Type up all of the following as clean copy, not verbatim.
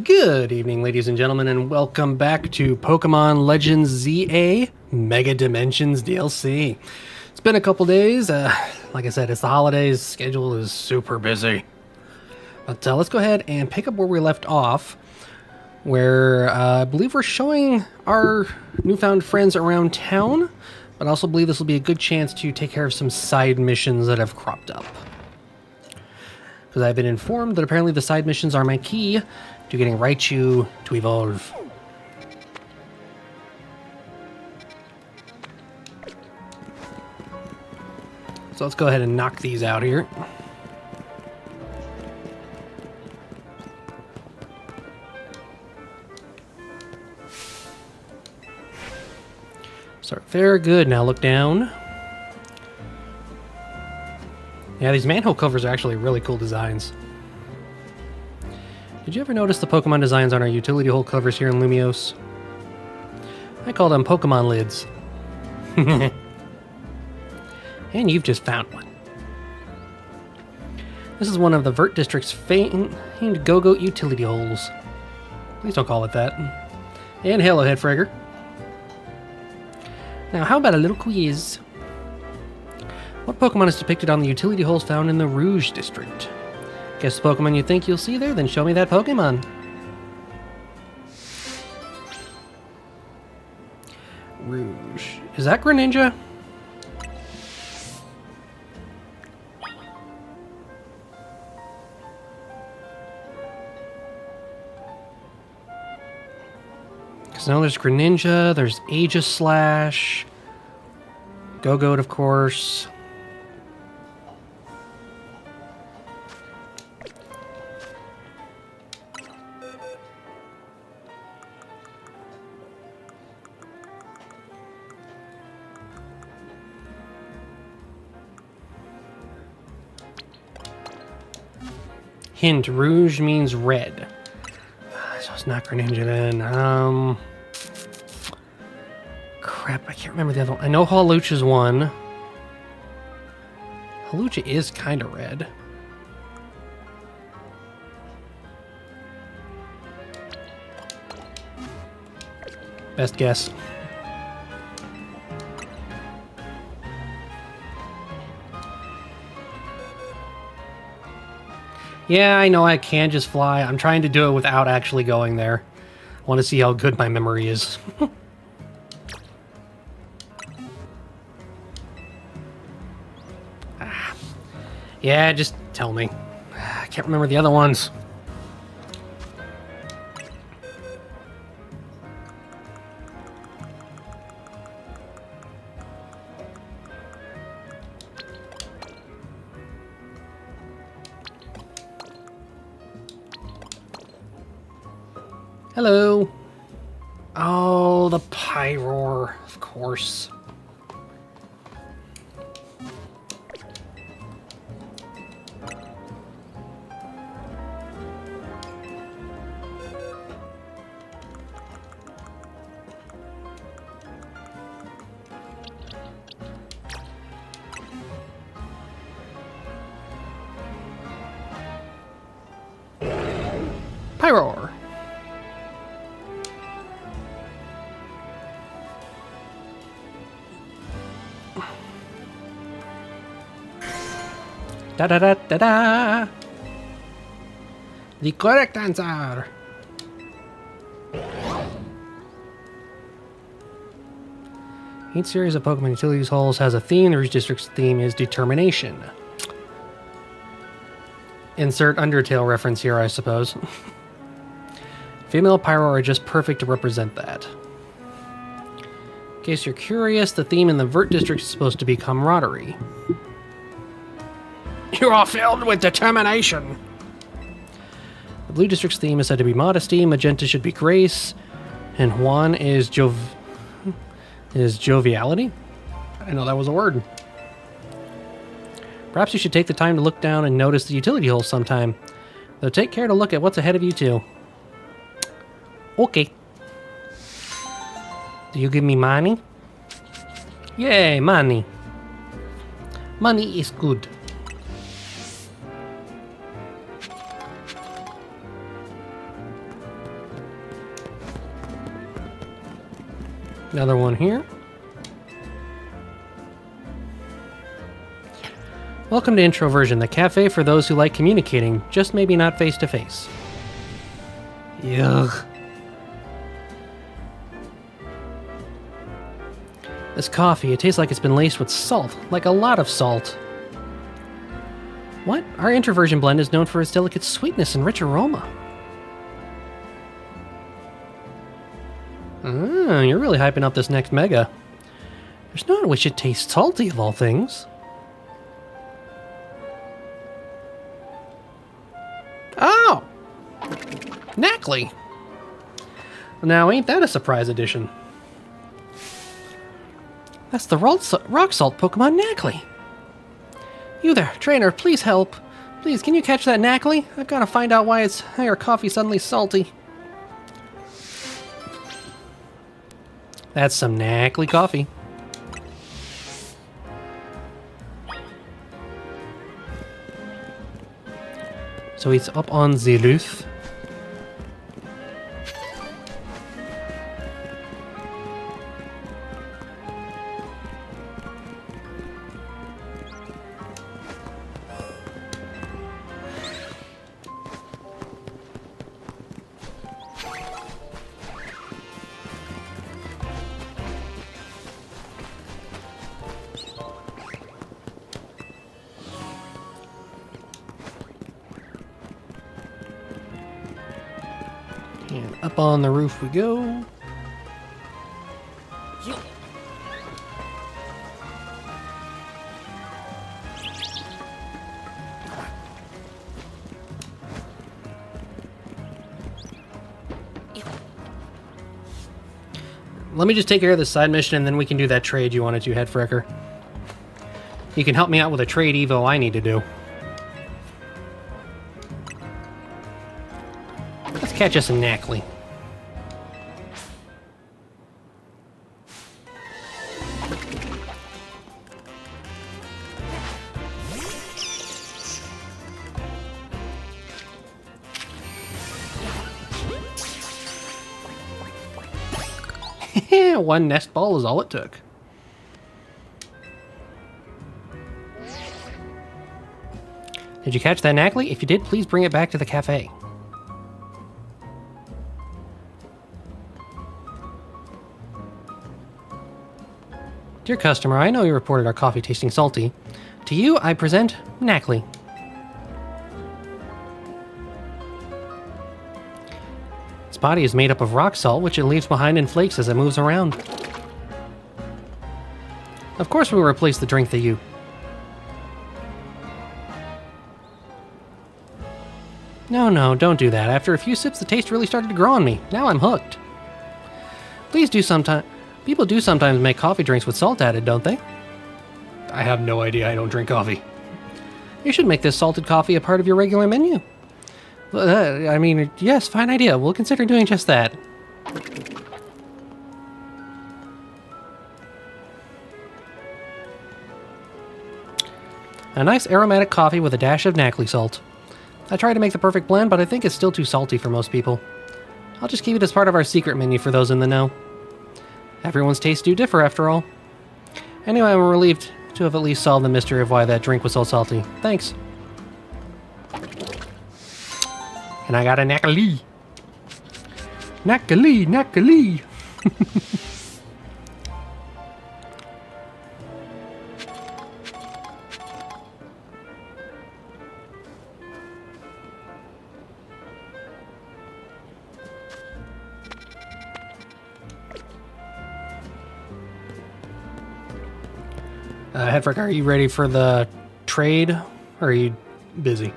Good evening, ladies and gentlemen, and welcome back to Pokemon Legends ZA Mega Dimensions DLC. It's been a couple days. Like I said, it's the holidays. Schedule is super busy. But let's go ahead and pick up where we left off, where I believe we're showing our newfound friends around town, but I also believe this will be a good chance to take care of some side missions that have cropped up. Because I've been informed that apparently the side missions are my key to getting Raichu to evolve. So let's go ahead and knock these out here. Start there, good. Now look down. Yeah, these manhole covers are actually really cool designs. Did you ever notice the Pokemon designs on our utility hole covers here in Lumiose? I call them Pokemon lids. And you've just found one. This is one of the Vert District's famed Go-Goat utility holes. Please don't call it that. And hello, Headfragger. Now, how about a little quiz? What Pokemon is depicted on the utility holes found in the Rouge District? Guess the Pokemon you think you'll see there, then show me that Pokemon. Rouge. Is that Greninja? Because now there's Greninja, there's Aegislash, Go-Goat, of course. Hint, Rouge means red. So it's not Greninja then. Crap, I can't remember the other one. I know Hawlucha's one. Hawlucha is kind of red. Best guess. Yeah, I know I can just fly. I'm trying to do it without actually going there. I want to see how good my memory is. Yeah, just tell me. I can't remember the other ones. Hello. Oh, the Pyroar, of course. Pyroar. Da da da da da. The correct answer. Each series of Pokemon Utilities Holes has a theme. The Rouge District's theme is determination. Insert Undertale reference here, I suppose. Female Pyroar are just perfect to represent that. In case you're curious, the theme in the Vert District is supposed to be camaraderie. You are filled with determination. The Blue District's theme is said to be modesty, Magenta should be grace, and Juan is joviality. I didn't know that was a word. Perhaps you should take the time to look down and notice the utility holes sometime. Though take care to look at what's ahead of you too. Okay. Do you give me money? Yay, money. Money is good. Another one here. Welcome to Introversion, the cafe for those who like communicating, just maybe not face to face. Yuck. This coffee, it tastes like it's been laced with salt, like a lot of salt. What? Our Introversion blend is known for its delicate sweetness and rich aroma. You're really hyping up this next mega. There's no one which it tastes salty of all things. Oh! Knackley! Now, ain't that a surprise addition? That's the rock salt Pokemon Knackley. You there, trainer, please help. Please, can you catch that Knackley? I've got to find out why our coffee's suddenly salty. That's some Knackley coffee. So it's up on the roof. And up on the roof we go. Let me just take care of this side mission and then we can do that trade you wanted to, Headfrecker. You can help me out with a trade evo I need to do. Let's catch us a Knackley. One nest ball is all it took. Did you catch that Knackley? If you did, please bring it back to the cafe. Dear customer, I know you reported our coffee tasting salty. To you, I present Knackley. Its body is made up of rock salt, which it leaves behind in flakes as it moves around. Of course we will replace the drink that you... No, don't do that. After a few sips, the taste really started to grow on me. Now I'm hooked. Please do sometime... People do sometimes make coffee drinks with salt added, don't they? I have no idea. I don't drink coffee. You should make this salted coffee a part of your regular menu. I mean, yes, fine idea. We'll consider doing just that. A nice aromatic coffee with a dash of Knackley salt. I tried to make the perfect blend, but I think it's still too salty for most people. I'll just keep it as part of our secret menu for those in the know. Everyone's tastes do differ, after all. Anyway, I'm relieved to have at least solved the mystery of why that drink was so salty. Thanks. And I got a Knackley. Knackley. Hedrick, are you ready for the trade? Or are you busy?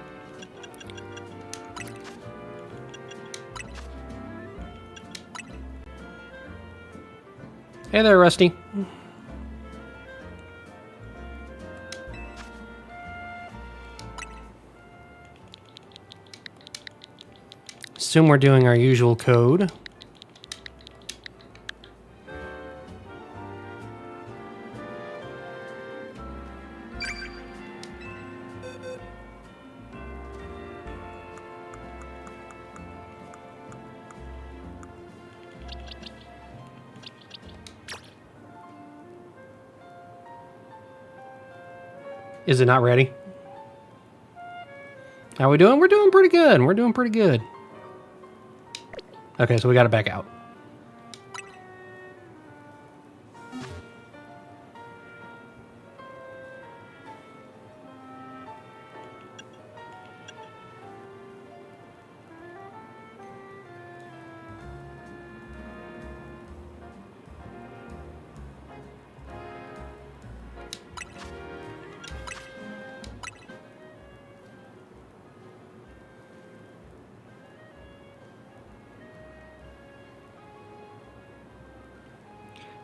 Hey there, Rusty. Assume we're doing our usual code. Is it not ready? How we doing? We're doing pretty good. We're doing pretty good. Okay, so we got to back out.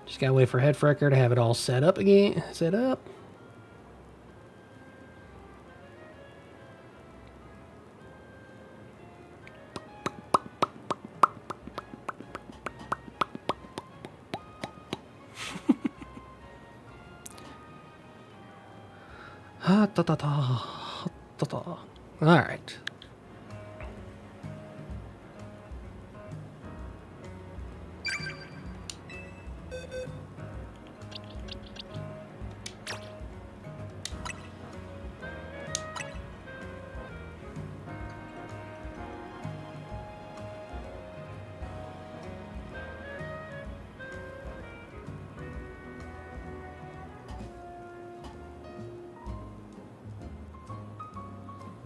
Just gotta wait for Headfrecker to have it all set up again. Set up. All right.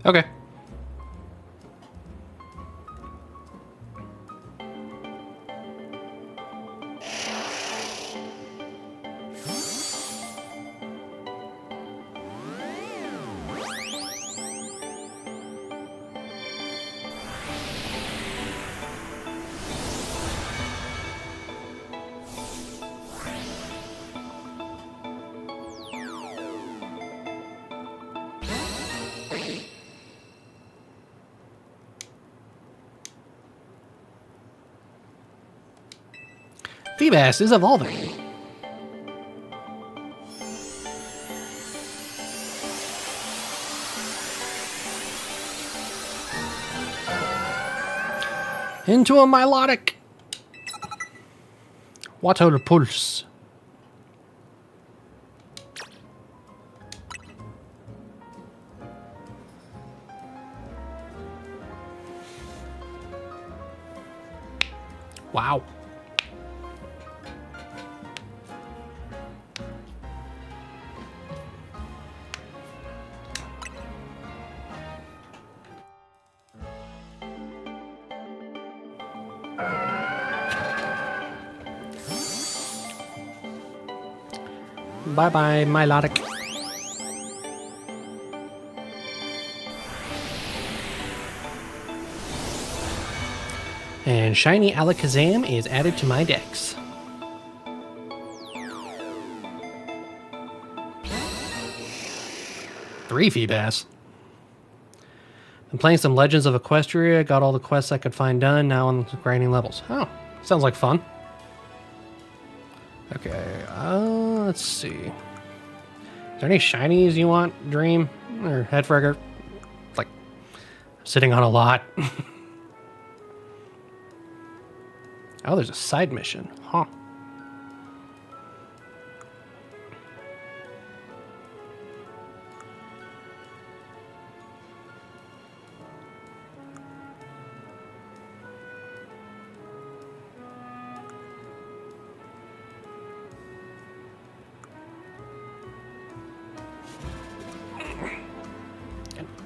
Okay. Feebas is evolving. Into a Milotic. Water Pulse. Wow. Bye-bye, Milotic. And Shiny Alakazam is added to my decks. Three Feebas. I'm playing some Legends of Equestria. Got all the quests I could find done. Now on grinding levels. Oh, sounds like fun. Okay, let's see. Is there any shinies you want, Dream? Or Headfrecker? Like, I'm sitting on a lot. Oh, there's a side mission. Huh.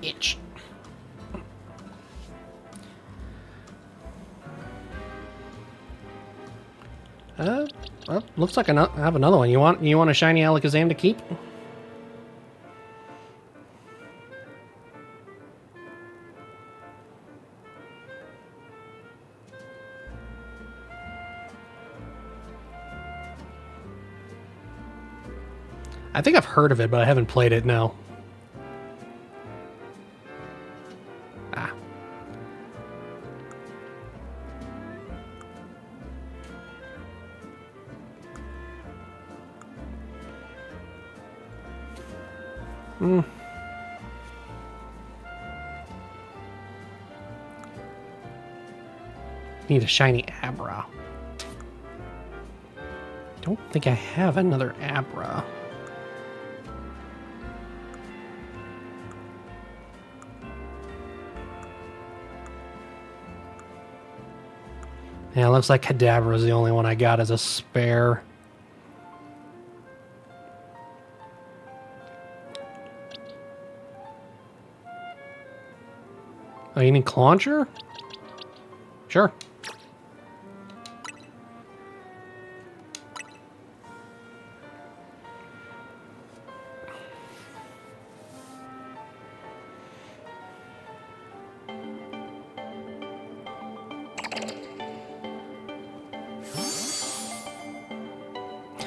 Itch. Well, looks like I have another one. You want a shiny Alakazam to keep? I think I've heard of it, but I haven't played it, no. Ah. Need a shiny Abra. Don't think I have another Abra. Yeah, it looks like Kadabra is the only one I got as a spare. Oh, you need Clauncher? Sure.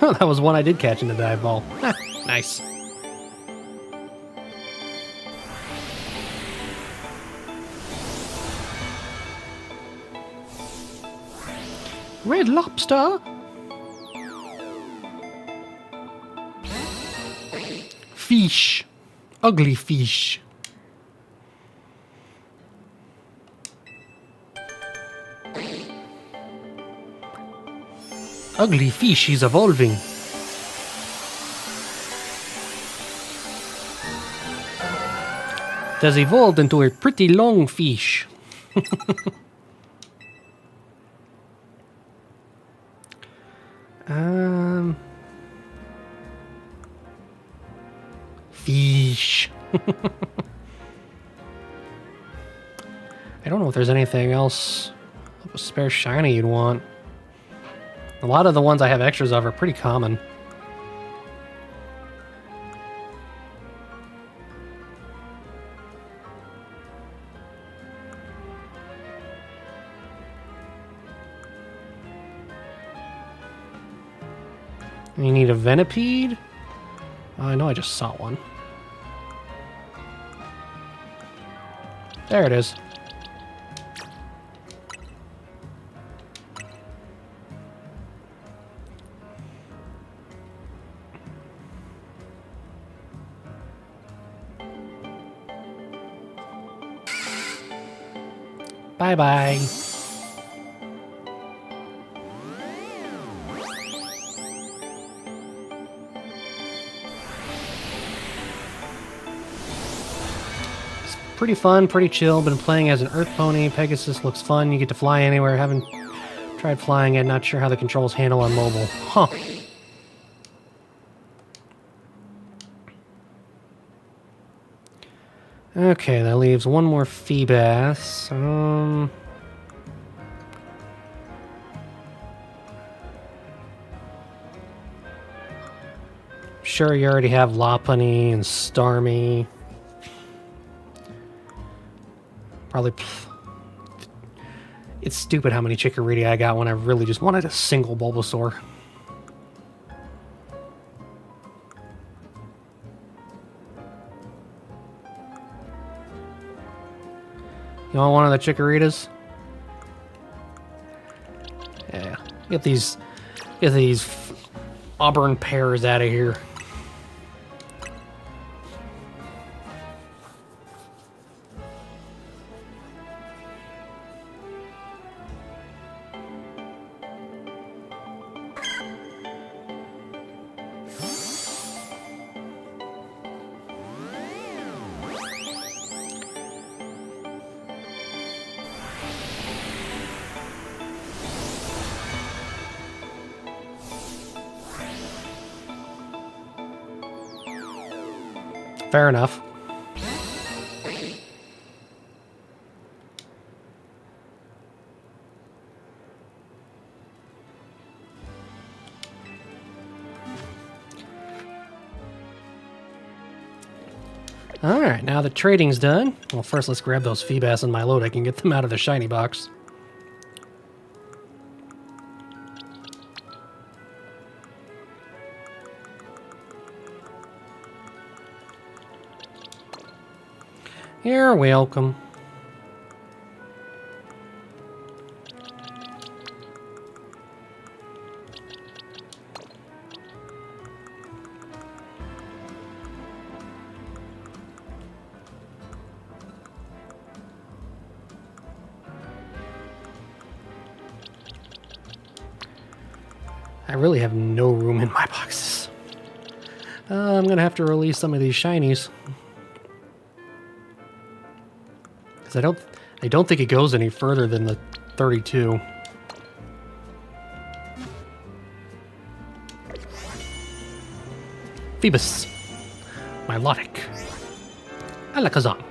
Oh, that was one I did catch in the dive ball. Nice. Red lobster? Fish. Ugly fish. Ugly fish is evolving. It has evolved into a pretty long fish. Fish. I don't know if there's anything else of a spare shiny you'd want. A lot of the ones I have extras of are pretty common. You need a Venipede? Oh, I know I just saw one. There it is. Bye-bye. Pretty fun, pretty chill. Been playing as an Earth Pony. Pegasus looks fun. You get to fly anywhere. Haven't tried flying yet. Not sure how the controls handle on mobile. Huh. Okay, that leaves one more Feebas. Sure, you already have Lopunny and Starmie. Probably. It's stupid how many Chikorita I got when I really just wanted a single Bulbasaur. You want one of the Chikoritas? Yeah. Get these auburn pears out of here. Fair enough. Alright, now the trading's done. Well, first let's grab those Feebas in my load. I can get them out of the shiny box. You're welcome. I really have no room in my boxes. I'm gonna have to release some of these shinies. I don't think it goes any further than the 32. Phoebus. Milotic. Alakazam.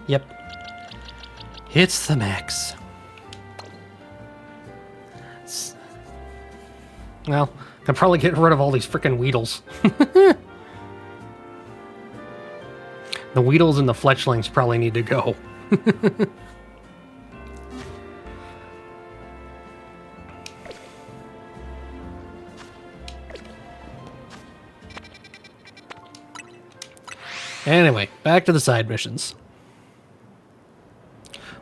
Yep. It's the max. Well, I can probably get rid of all these frickin' Weedles. The Weedles and the Fletchlings probably need to go. Anyway, back to the side missions.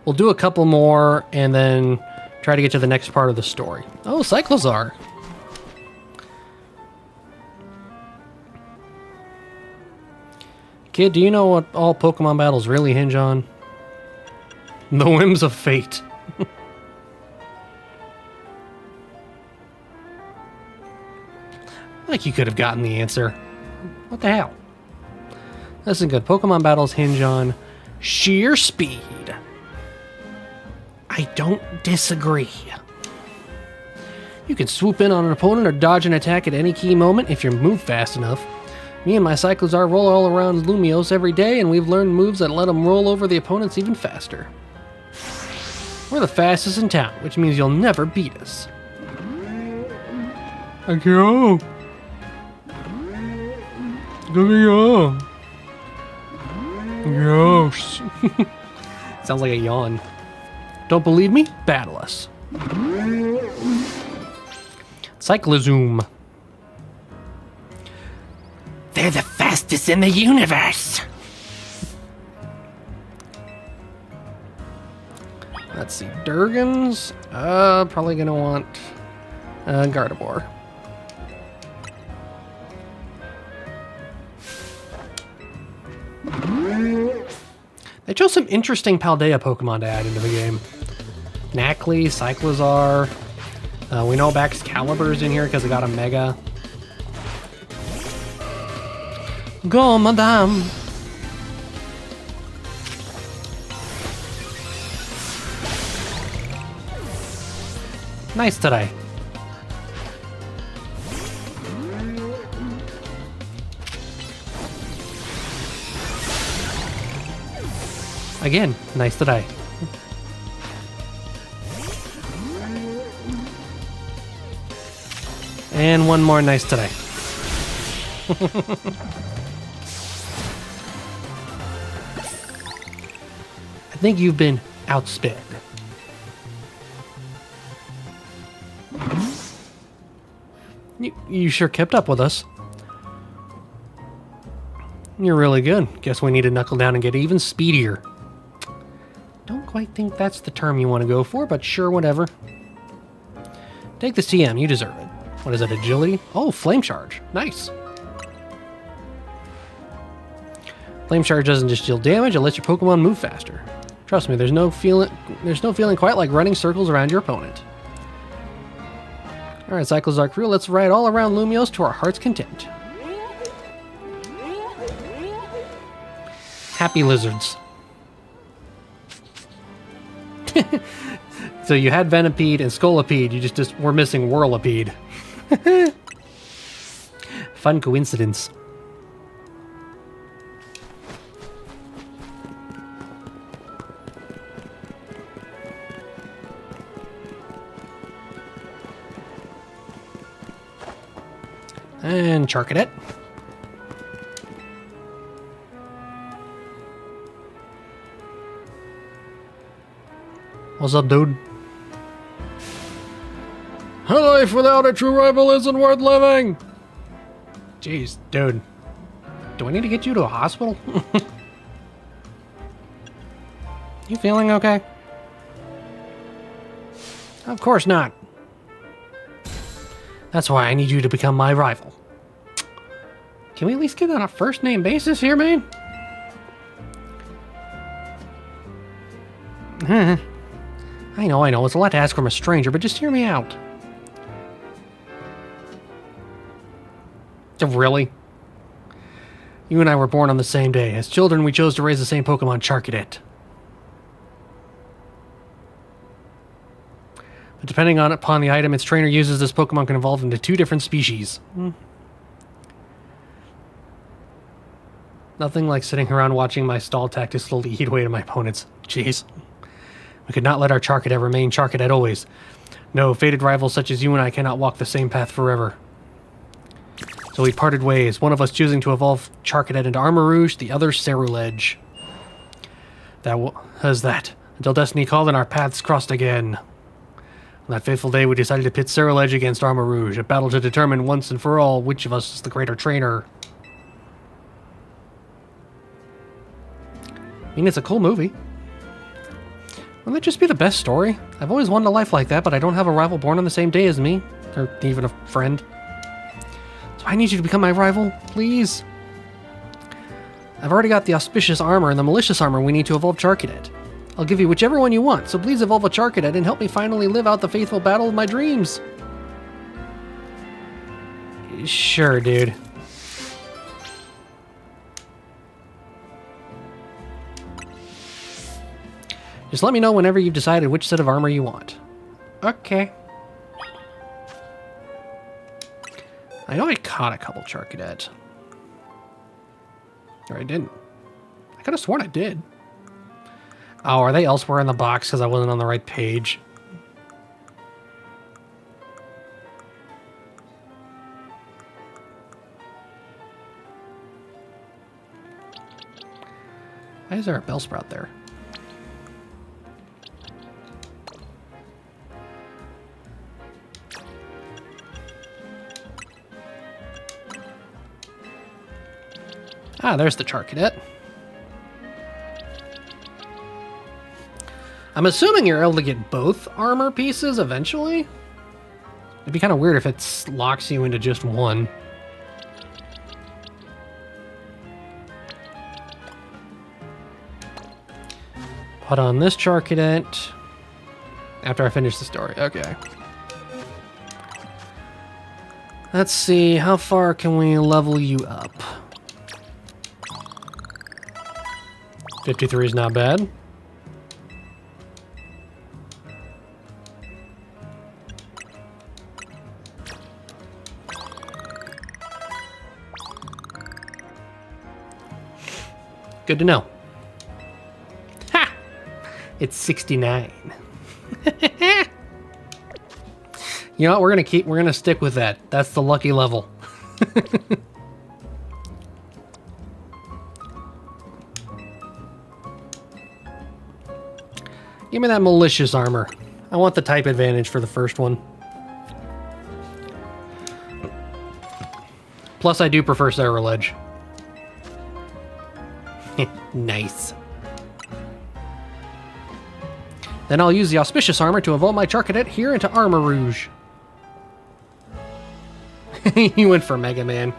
We'll do a couple more and then try to get to the next part of the story. Oh, Cyclozar. Kid, do you know what all Pokemon battles really hinge on? The whims of fate. Like you could have gotten the answer. What the hell? Listen good. Pokemon battles hinge on sheer speed. I don't disagree. You can swoop in on an opponent or dodge an attack at any key moment if you move fast enough. Me and my Cyclozar roll all around Lumios every day, and we've learned moves that let them roll over the opponents even faster. We're the fastest in town, which means you'll never beat us. Go. Go. Gross. Sounds like a yawn. Don't believe me? Battle us. Cyclozoom. They're the fastest in the universe. Let's see. Durgans. Probably gonna want Gardevoir. They chose some interesting Paldea Pokemon to add into the game. Knackley, Cyclozar. We know Excalibur's in here because it got a Mega. Go, madame! Nice today. Again, nice today. And one more nice today. I think you've been outsped. You sure kept up with us. You're really good. Guess we need to knuckle down and get even speedier. Don't quite think that's the term you want to go for, but sure, whatever. Take this TM, you deserve it. What is that, agility? Oh, Flame Charge. Nice. Flame Charge doesn't just deal damage, it lets your Pokemon move faster. Trust me, there's no feeling quite like running circles around your opponent. Alright, Cyclozar crew, let's ride all around Lumios to our heart's content. Happy lizards. So you had Venipede and Scolipede, you just were missing Whirlipede. Fun coincidence. And Charcadet. What's up, dude? A life without a true rival isn't worth living! Jeez, dude. Do I need to get you to a hospital? You feeling okay? Of course not. That's why I need you to become my rival. Can we at least get on a first name basis here, man? I know, it's a lot to ask from a stranger, but just hear me out. Really? You and I were born on the same day. As children, we chose to raise the same Pokemon, Charcadet. But depending upon the item its trainer uses, this Pokemon can evolve into 2 different species. Nothing like sitting around watching my stall tactics slowly eat away at my opponents. Jeez. We could not let our Charcadet remain Charcadet always. No, fated rivals such as you and I cannot walk the same path forever. So we parted ways, one of us choosing to evolve Charcadet into Armor Rouge, the other Ceruledge. That was that. Until destiny called and our paths crossed again. On that fateful day, we decided to pit Ceruledge against Armor Rouge, a battle to determine once and for all which of us is the greater trainer. I mean, it's a cool movie. Wouldn't that just be the best story? I've always wanted a life like that, but I don't have a rival born on the same day as me. Or even a friend. So I need you to become my rival, please. I've already got the auspicious armor and the malicious armor we need to evolve Charcadet. I'll give you whichever one you want, so please evolve a Charcadet and help me finally live out the faithful battle of my dreams. Sure, dude. Just let me know whenever you've decided which set of armor you want. Okay. I know I caught a couple Charcadet. Or I didn't. I could have sworn I did. Oh, are they elsewhere in the box because I wasn't on the right page? Why is there a Bellsprout there? Ah, there's the Charcadet. I'm assuming you're able to get both armor pieces eventually. It'd be kind of weird if it locks you into just one. Put on this Charcadet after I finish the story. Okay. Let's see, how far can we level you up? 53 is not bad. Good to know. Ha! It's 69. You know what? We're gonna stick with that. That's the lucky level. Give me that malicious armor. I want the type advantage for the first one. Plus, I do prefer Ceruledge. Nice. Then I'll use the auspicious armor to evolve my Charcadet here into Armor Rouge. You went for Mega Man.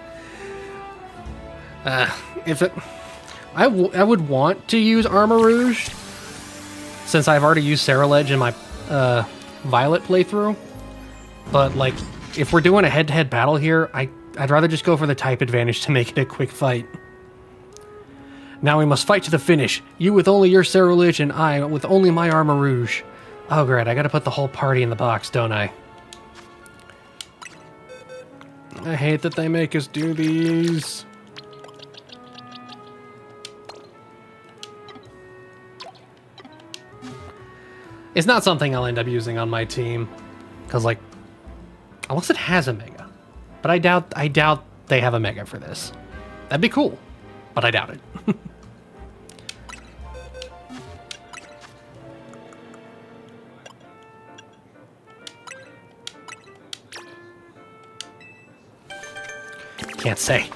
I would want to use Armor Rouge, since I've already used Ceruledge in my Violet playthrough. But, like, if we're doing a head-to-head battle here, I'd rather just go for the type advantage to make it a quick fight. Now we must fight to the finish. You with only your Ceruledge and I with only my Armor Rouge. Oh, great. I gotta put the whole party in the box, don't I? I hate that they make us do these. It's not something I'll end up using on my team. Because, like, unless it has a Mega. But I doubt they have a Mega for this. That'd be cool. But I doubt it. Can't say.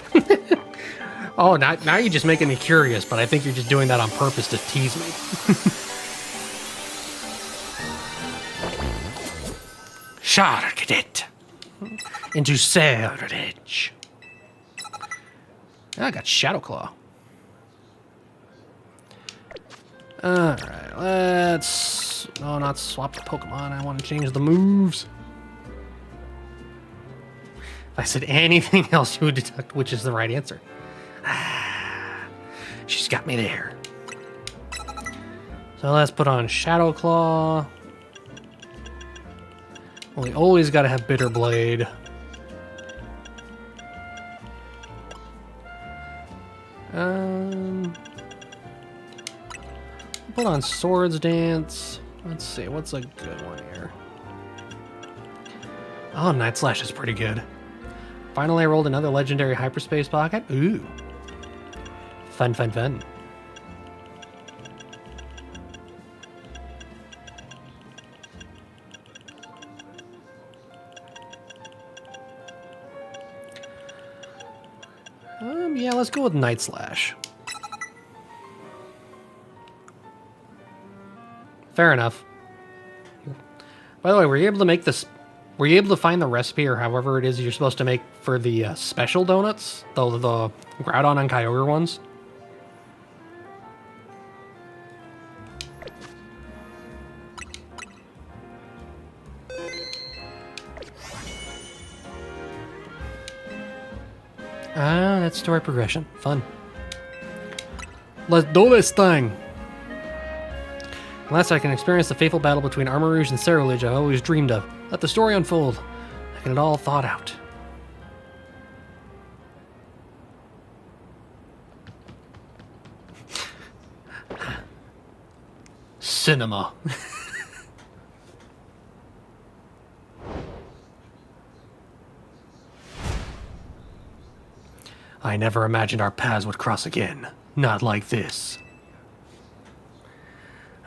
Oh, now you're just making me curious, but I think you're just doing that on purpose to tease me. Charcadet into Ceruledge. I got Shadow Claw. Alright, let's... No, not swap the Pokemon. I want to change the moves. If I said anything else, you would deduct which is the right answer. She's got me there. So let's put on Shadow Claw. Well, we always got to have Bitter Blade. Put on Swords Dance. Let's see, what's a good one here? Oh, Night Slash is pretty good. Finally, I rolled another legendary hyperspace pocket. Ooh. Fun, fun, fun. Yeah, let's go with Night Slash. Fair enough. By the way, were you able to make this? Were you able to find the recipe or however it is you're supposed to make for the special donuts? The Groudon and Kyogre ones? Ah, that's story progression. Fun. Let's do this thing! Unless I can experience the fateful battle between Armarouge and Ceruledge I've always dreamed of. Let the story unfold. I get it all thought out. Cinema. I never imagined our paths would cross again. Not like this.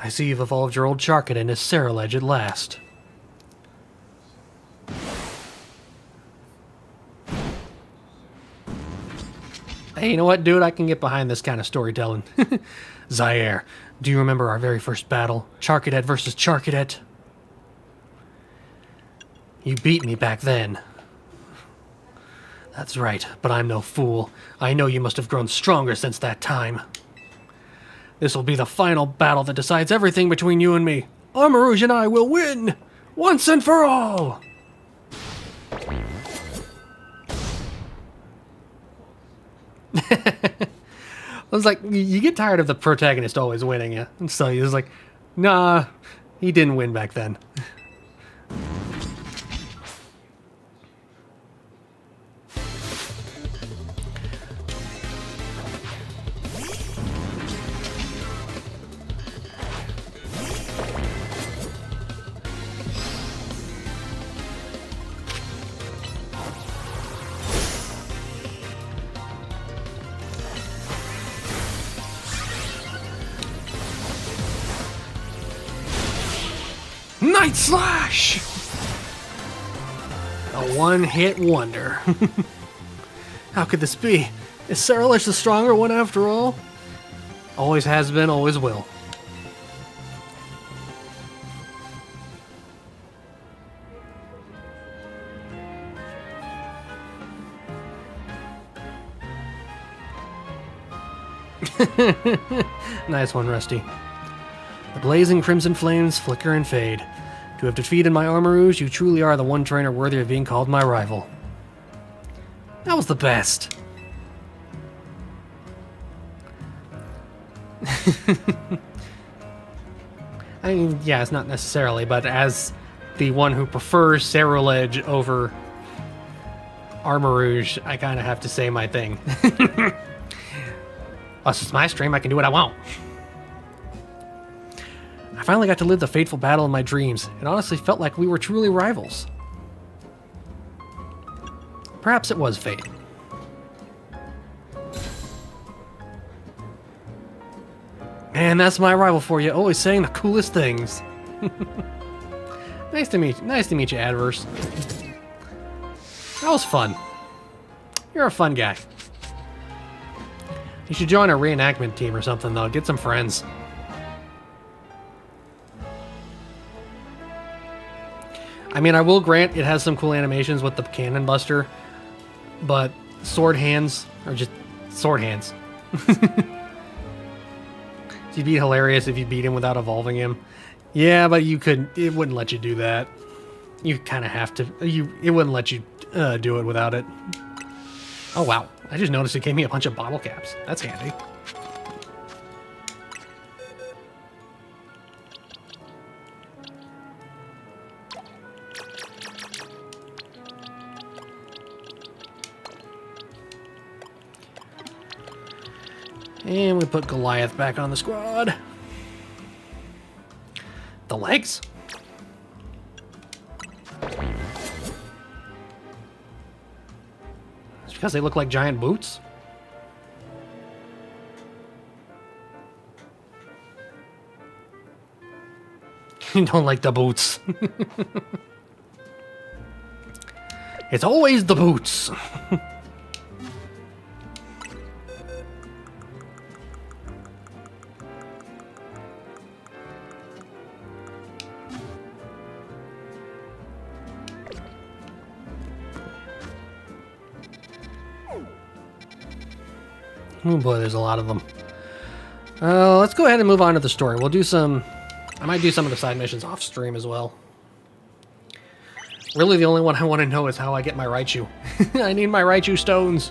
I see you've evolved your old Charcadet into Ceruledge at last. Hey, you know what, dude? I can get behind this kind of storytelling. Zaire, do you remember our very first battle? Charcadet versus Charcadet? You beat me back then. That's right, but I'm no fool. I know you must have grown stronger since that time. This will be the final battle that decides everything between you and me. Armarouge and I will win! Once and for all! I was like, you get tired of the protagonist always winning, yeah? And so he was like, nah, he didn't win back then. Night Slash! A one-hit wonder. How could this be? Is Ceruledge the stronger one after all? Always has been, always will. Nice one, Rusty. The blazing crimson flames flicker and fade. To have defeated my Armarouge, you truly are the one trainer worthy of being called my rival. That was the best. I mean, yeah, it's not necessarily, but as the one who prefers Ceruledge over Armarouge, I kind of have to say my thing. Plus, it's my stream, I can do what I want. I finally got to live the fateful battle in my dreams. It honestly felt like we were truly rivals. Perhaps it was fate. Man, that's my rival for you, always saying the coolest things. Nice to meet you, Adverse. That was fun. You're a fun guy. You should join a reenactment team or something, though. Get some friends. I mean, I will grant it has some cool animations with the cannon buster, but sword hands are just sword hands. It'd be hilarious if you beat him without evolving him. Yeah, but you couldn't. It wouldn't let you do that. You kind of have to. It wouldn't let you do it without it. Oh wow! I just noticed it gave me a bunch of bottle caps. That's handy. And we put Goliath back on the squad. The legs? It's because they look like giant boots? You don't like the boots. It's always the boots. Oh boy, there's a lot of them. Let's go ahead and move on to the story. We'll do some... I might do some of the side missions off stream as well. Really, the only one I want to know is how I get my Raichu. I need my Raichu stones.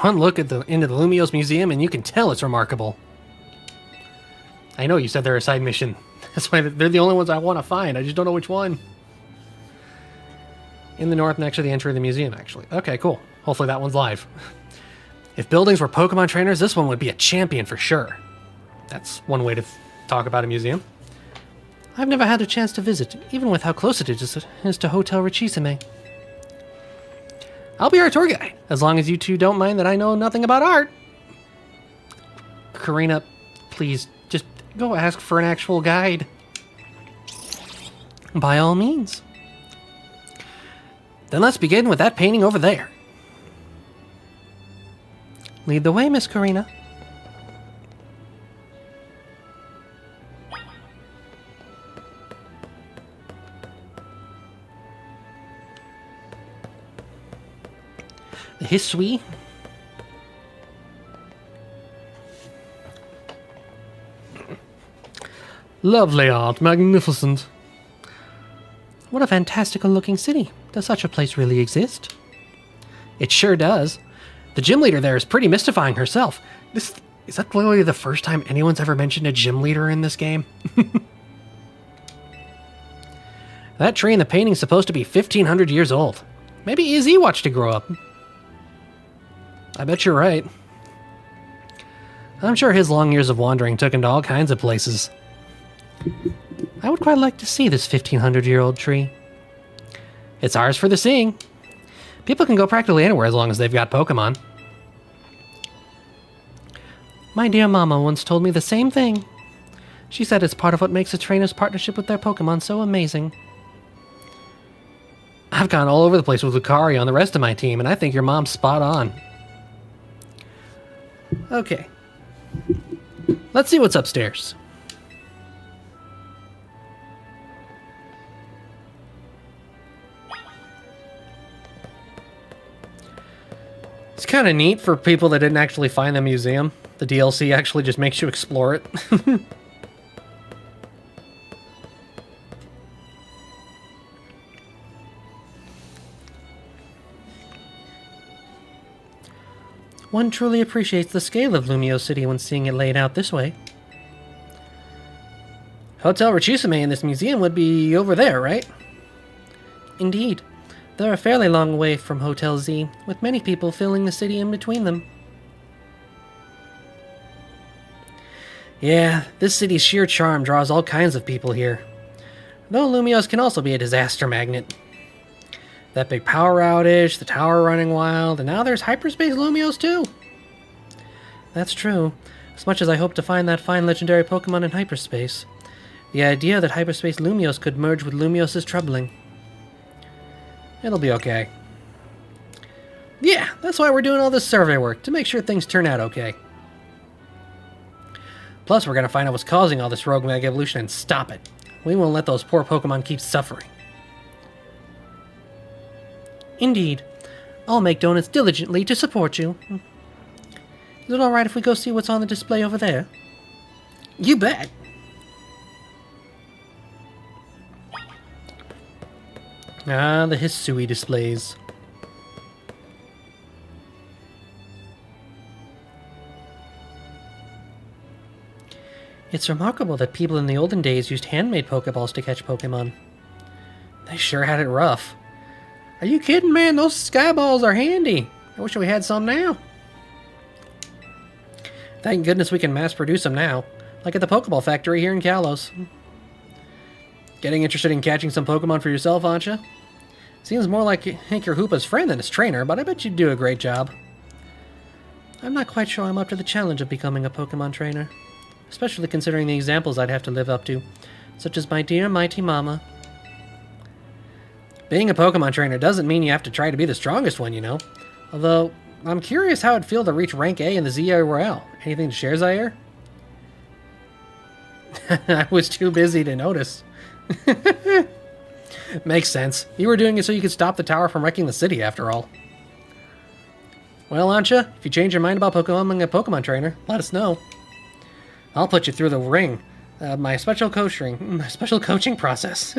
One look at into the Lumiose Museum and you can tell it's remarkable. I know you said they're a side mission. That's why they're the only ones I want to find. I just don't know which one. In the north, next to the entry of the museum, actually. Okay, cool. Hopefully that one's live. If buildings were Pokemon trainers, this one would be a champion for sure. That's one way to talk about a museum. I've never had a chance to visit, even with how close it is to Hotel Richisime. I'll be our tour guide, as long as you two don't mind that I know nothing about art. Karina, please, just go ask for an actual guide. By all means. Then let's begin with that painting over there. Lead the way, Miss Karina. The history. Lovely art, magnificent. What a fantastical looking city. Does such a place really exist? It sure does. The gym leader there is pretty mystifying herself. Is that literally the first time anyone's ever mentioned a gym leader in this game? That tree in the painting's supposed to be 1,500 years old. Maybe EZ watched it grow up. I bet you're right. I'm sure his long years of wandering took him to all kinds of places. I would quite like to see this 1,500-year-old tree. It's ours for the seeing. People can go practically anywhere as long as they've got Pokemon. My dear mama once told me the same thing. She said it's part of what makes a trainer's partnership with their Pokemon so amazing. I've gone all over the place with Lucario and the rest of my team, and I think your mom's spot on. Okay. Let's see what's upstairs. It's kind of neat for people that didn't actually find the museum. The DLC actually just makes you explore it. One truly appreciates the scale of Lumiose City when seeing it laid out this way. Hotel Richisime in this museum would be over there, right? Indeed. They're a fairly long way from Hotel Z, with many people filling the city in between them. Yeah, this city's sheer charm draws all kinds of people here. Though Lumiose can also be a disaster magnet. That big power outage, the tower running wild, and now there's Hyperspace Lumiose too. That's true. As much as I hope to find that fine legendary Pokemon in hyperspace, the idea that Hyperspace Lumiose could merge with Lumiose is troubling. It'll be okay. Yeah, that's why we're doing all this survey work, to make sure things turn out okay. Plus, we're going to find out what's causing all this rogue Mega Evolution and stop it. We won't let those poor Pokemon keep suffering. Indeed. I'll make donuts diligently to support you. Is it alright if we go see what's on the display over there? You bet! Ah, the Hisui displays. It's remarkable that people in the olden days used handmade Pokeballs to catch Pokemon. They sure had it rough. Are you kidding, man? Those sky balls are handy. I wish we had some now. Thank goodness we can mass produce them now, like at the Pokeball factory here in Kalos. Getting interested in catching some Pokemon for yourself, aren't you? Seems more like you're Hoopa's friend than his trainer, but I bet you'd do a great job. I'm not quite sure I'm up to the challenge of becoming a Pokemon trainer, especially considering the examples I'd have to live up to, such as my dear mighty mama. Being a Pokemon trainer doesn't mean you have to try to be the strongest one, you know. Although, I'm curious how it'd feel to reach rank A in the ZA Royale. Anything to share, Zaire? I was too busy to notice. Makes sense. You were doing it so you could stop the tower from wrecking the city, after all. Well, Ancha, if you change your mind about becoming a Pokemon trainer, let us know. I'll put you through the ring. My special coaching process.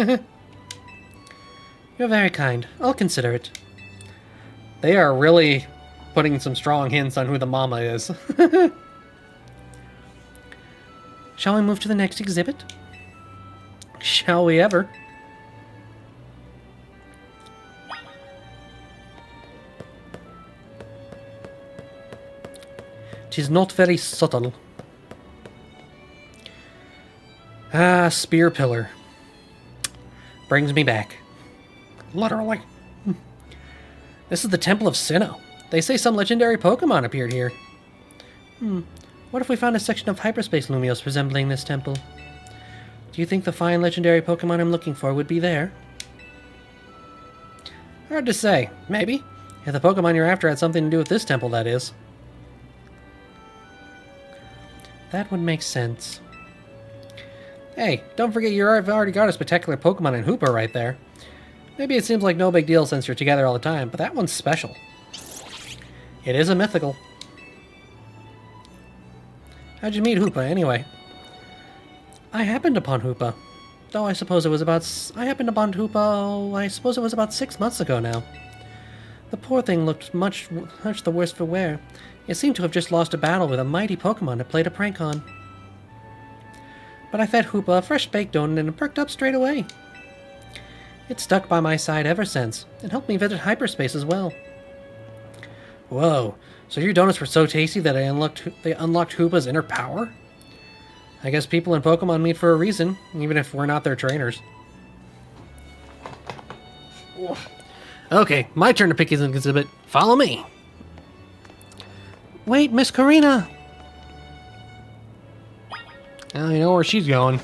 You're very kind. I'll consider it. They are really putting some strong hints on who the mama is. Shall we move to the next exhibit? Shall we ever? Tis not very subtle. Ah, Spear Pillar. Brings me back. Literally. This is the Temple of Sinnoh. They say some legendary Pokemon appeared here. What if we found a section of hyperspace Lumios resembling this temple? Do you think the fine legendary Pokemon I'm looking for would be there? Hard to say. Maybe. If the Pokemon you're after had something to do with this temple, that is. That would make sense. Hey, don't forget you've already got a spectacular Pokemon in Hoopa right there. Maybe it seems like no big deal since you're together all the time, but that one's special. It is a mythical. How'd you meet Hoopa, anyway? I happened upon Hoopa. Though I suppose it was about 6 months ago now. The poor thing looked much the worse for wear. It seemed to have just lost a battle with a mighty Pokemon it played a prank on. But I fed Hoopa a fresh baked donut and it perked up straight away. It's stuck by my side ever since, and helped me visit hyperspace as well. Whoa, so your donuts were so tasty that they unlocked Hoopa's inner power? I guess people in Pokemon meet for a reason, even if we're not their trainers. Okay, my turn to pick his exhibit. Follow me. Wait, Miss Karina. Now you know where she's going.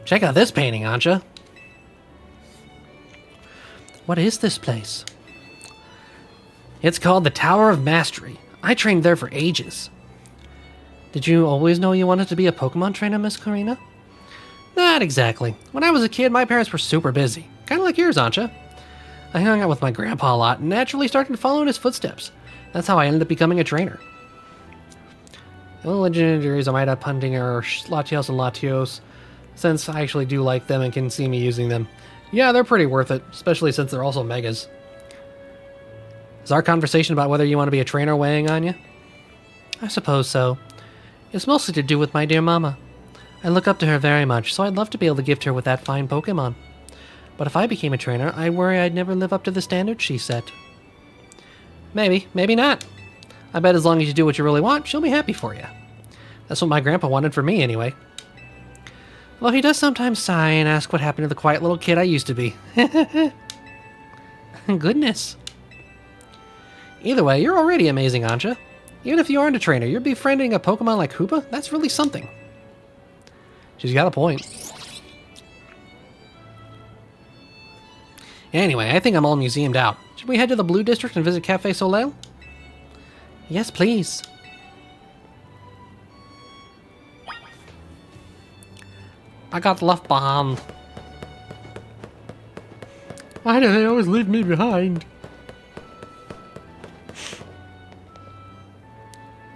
Check out this painting, Ancha. What is this place? It's called the Tower of Mastery. I trained there for ages. Did you always know you wanted to be a Pokemon trainer, Miss Karina? Not exactly. When I was a kid, my parents were super busy. Kind of like yours, Ancha. I hung out with my grandpa a lot and naturally started to follow in his footsteps. That's how I ended up becoming a trainer. The only legendaries I might up hunting are Latios and Latios, since I actually do like them and can see me using them. Yeah, they're pretty worth it, especially since they're also megas. Is our conversation about whether you want to be a trainer weighing on you? I suppose so. It's mostly to do with my dear mama. I look up to her very much, so I'd love to be able to gift her with that fine Pokemon. But if I became a trainer, I worry I'd never live up to the standards she set. Maybe, maybe not. I bet as long as you do what you really want, she'll be happy for you. That's what my grandpa wanted for me, anyway. Well, he does sometimes sigh and ask what happened to the quiet little kid I used to be. Goodness. Either way, you're already amazing, Ancha. Even if you aren't a trainer, you're befriending a Pokemon like Hoopa? That's really something. She's got a point. Anyway, I think I'm all museumed out. Should we head to the Blue District and visit Cafe Soleil? Yes, please. I got left behind. Why do they always leave me behind?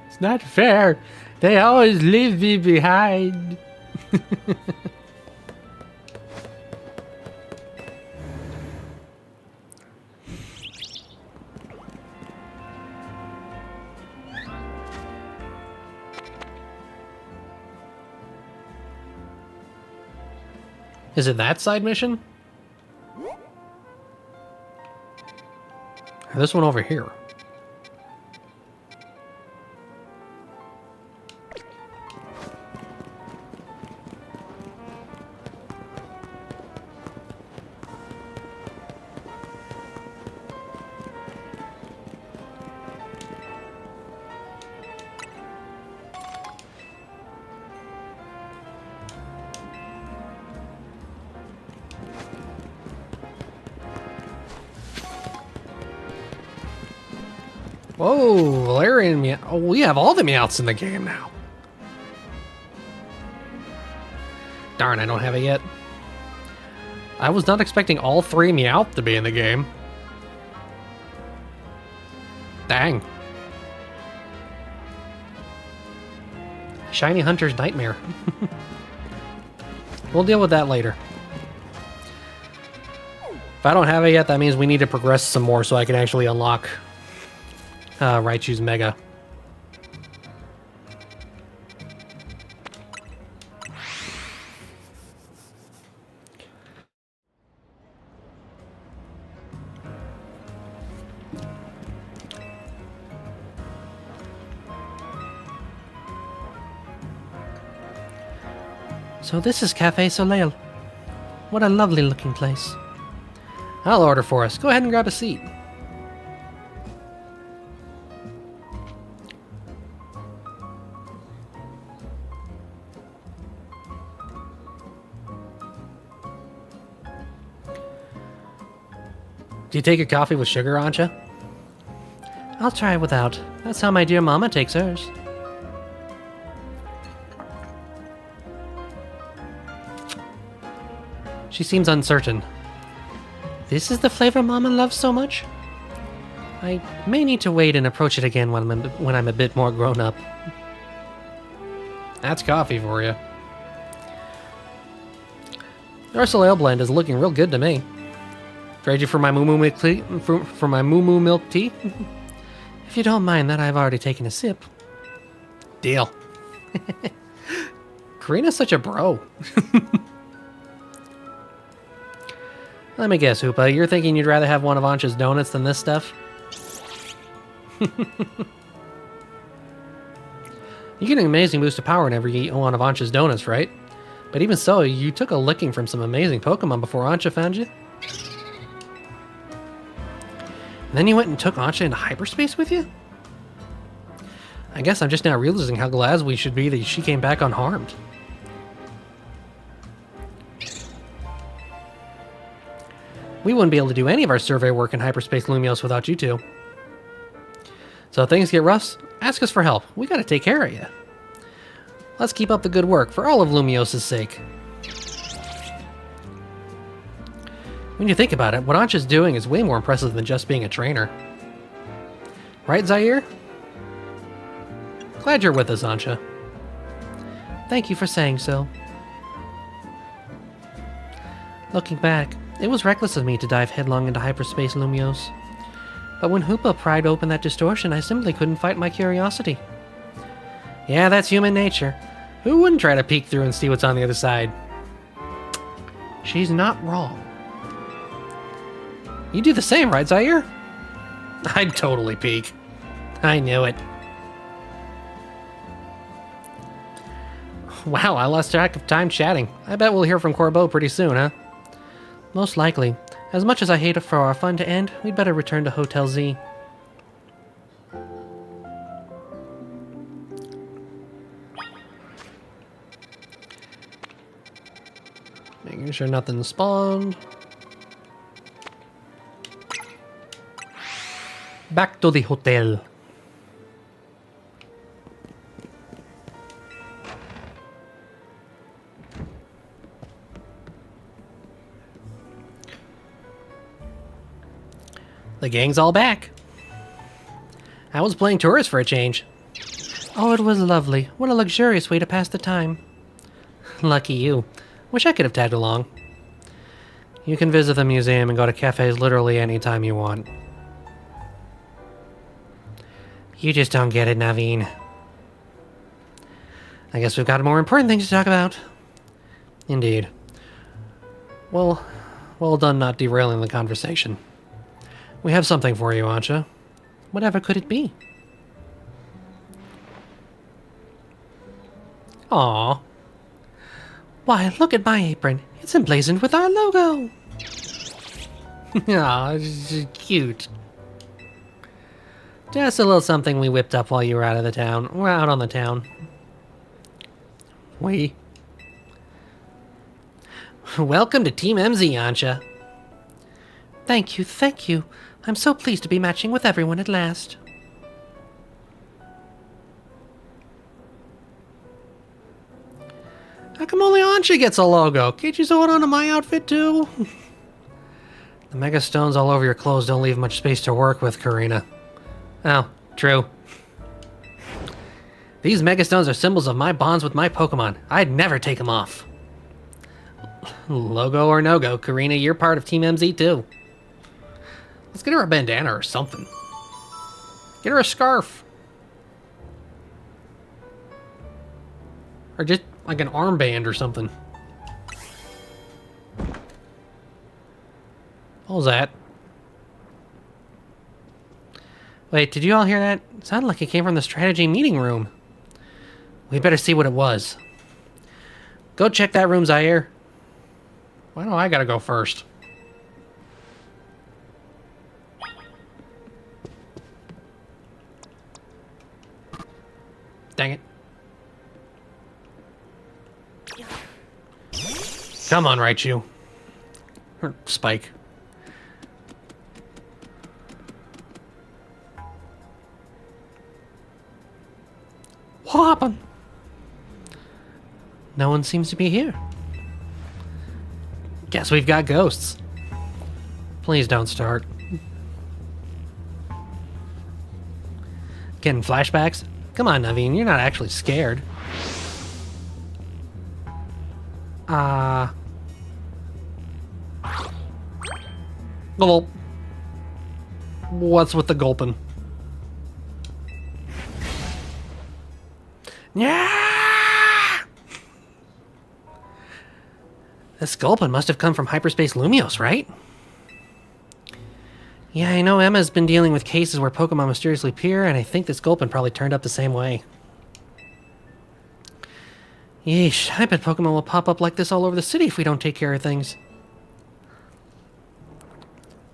It's not fair. They always leave me behind. Is it that side mission? Or this one over here? Whoa, Valerian Meow. Oh, we have all the Meowths in the game now. Darn, I don't have it yet. I was not expecting all 3 Meowth to be in the game. Dang. Shiny Hunter's Nightmare. We'll deal with that later. If I don't have it yet, that means we need to progress some more so I can actually unlock Raichu's Mega. So this is Cafe Soleil. What a lovely looking place. I'll order for us. Go ahead and grab a seat. Do you take your coffee with sugar, Ancha? I'll try it without. That's how my dear mama takes hers. She seems uncertain. This is the flavor Mama loves so much? I may need to wait and approach it again when I'm a bit more grown up. That's coffee for you. Our Soleil blend is looking real good to me. Trade you for my moo moo milk tea? For my moo moo milk tea? If you don't mind that, I've already taken a sip. Deal. Karina's such a bro. Let me guess, Hoopa, you're thinking you'd rather have one of Ancha's donuts than this stuff? You get an amazing boost of power whenever you eat one of Ancha's donuts, right? But even so, you took a licking from some amazing Pokemon before Ancha found you? And then you went and took Ancha into hyperspace with you? I guess I'm just now realizing how glad we should be that she came back unharmed. We wouldn't be able to do any of our survey work in hyperspace Lumiose without you two. So if things get rough, ask us for help. We gotta take care of you. Let's keep up the good work for all of Lumiose's sake. When you think about it, what Ancha's doing is way more impressive than just being a trainer. Right, Zaire? Glad you're with us, Ancha. Thank you for saying so. Looking back, it was reckless of me to dive headlong into hyperspace Lumiose. But when Hoopa pried open that distortion, I simply couldn't fight my curiosity. Yeah, that's human nature. Who wouldn't try to peek through and see what's on the other side? She's not wrong. You do the same, right, Zaire? I'd totally peek. I knew it. Wow, I lost track of time chatting. I bet we'll hear from Corbeau pretty soon, huh? Most likely. As much as I hate for our fun to end, we'd better return to Hotel Z. Making sure nothing spawned. Back to the hotel. The gang's all back. I was playing tourist for a change. Oh, it was lovely. What a luxurious way to pass the time. Lucky you. Wish I could have tagged along. You can visit the museum and go to cafes literally any time you want. You just don't get it, Naveen. I guess we've got more important things to talk about. Indeed. Well, well done not derailing the conversation. We have something for you, Ancha. Whatever could it be? Aww. Why, look at my apron. It's emblazoned with our logo. Aw, cute. Just a little something we whipped up while you were out of the town. We're out on the town. Welcome to Team MZ, Ancha. Thank you, thank you. I'm so pleased to be matching with everyone at last. How come only Ancha gets a logo? Can't you sew it onto my outfit too? The mega stones all over your clothes don't leave much space to work with, Karina. Oh, true. These mega stones are symbols of my bonds with my Pokemon. I'd never take them off. Logo or no-go, Karina, you're part of Team MZ too. Let's get her a bandana or something. Get her a scarf. Or just like an armband or something. What was that? Wait, did you all hear that? It sounded like it came from the strategy meeting room. We better see what it was. Go check that room, Zaire. Why do I gotta go first? Dang it. Come on, Raichu. Or Spike. What happened? No one seems to be here. Guess we've got ghosts. Please don't start. Getting flashbacks? Come on, Naveen, you're not actually scared. Gulp. What's with the gulping? Yeah! This gulpin must have come from Hyperspace Lumios, right? Yeah, I know Emma's been dealing with cases where Pokemon mysteriously appear, and I think this gulpin probably turned up the same way. Yeesh, I bet Pokemon will pop up like this all over the city if we don't take care of things.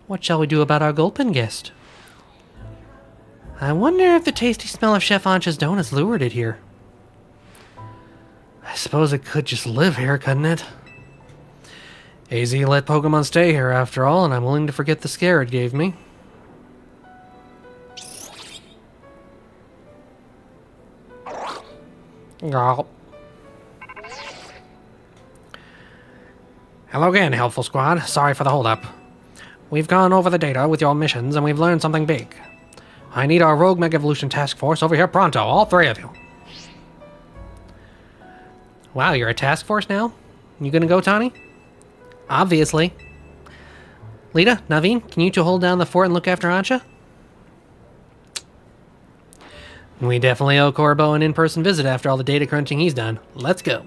What shall we do about our gulpin guest? I wonder if the tasty smell of Chef Ancha's donuts lured it here. I suppose it could just live here, couldn't it? AZ let Pokemon stay here after all, and I'm willing to forget the scare it gave me. Gulp. Hello again, Helpful Squad. Sorry for the holdup. We've gone over the data with your missions, and we've learned something big. I need our Rogue Mega Evolution Task Force over here pronto, all three of you. Wow, you're a task force now? You gonna go, Tani? Obviously. Lita, Naveen, can you two hold down the fort and look after Ancha? We definitely owe Corbo an in-person visit after all the data crunching he's done. Let's go.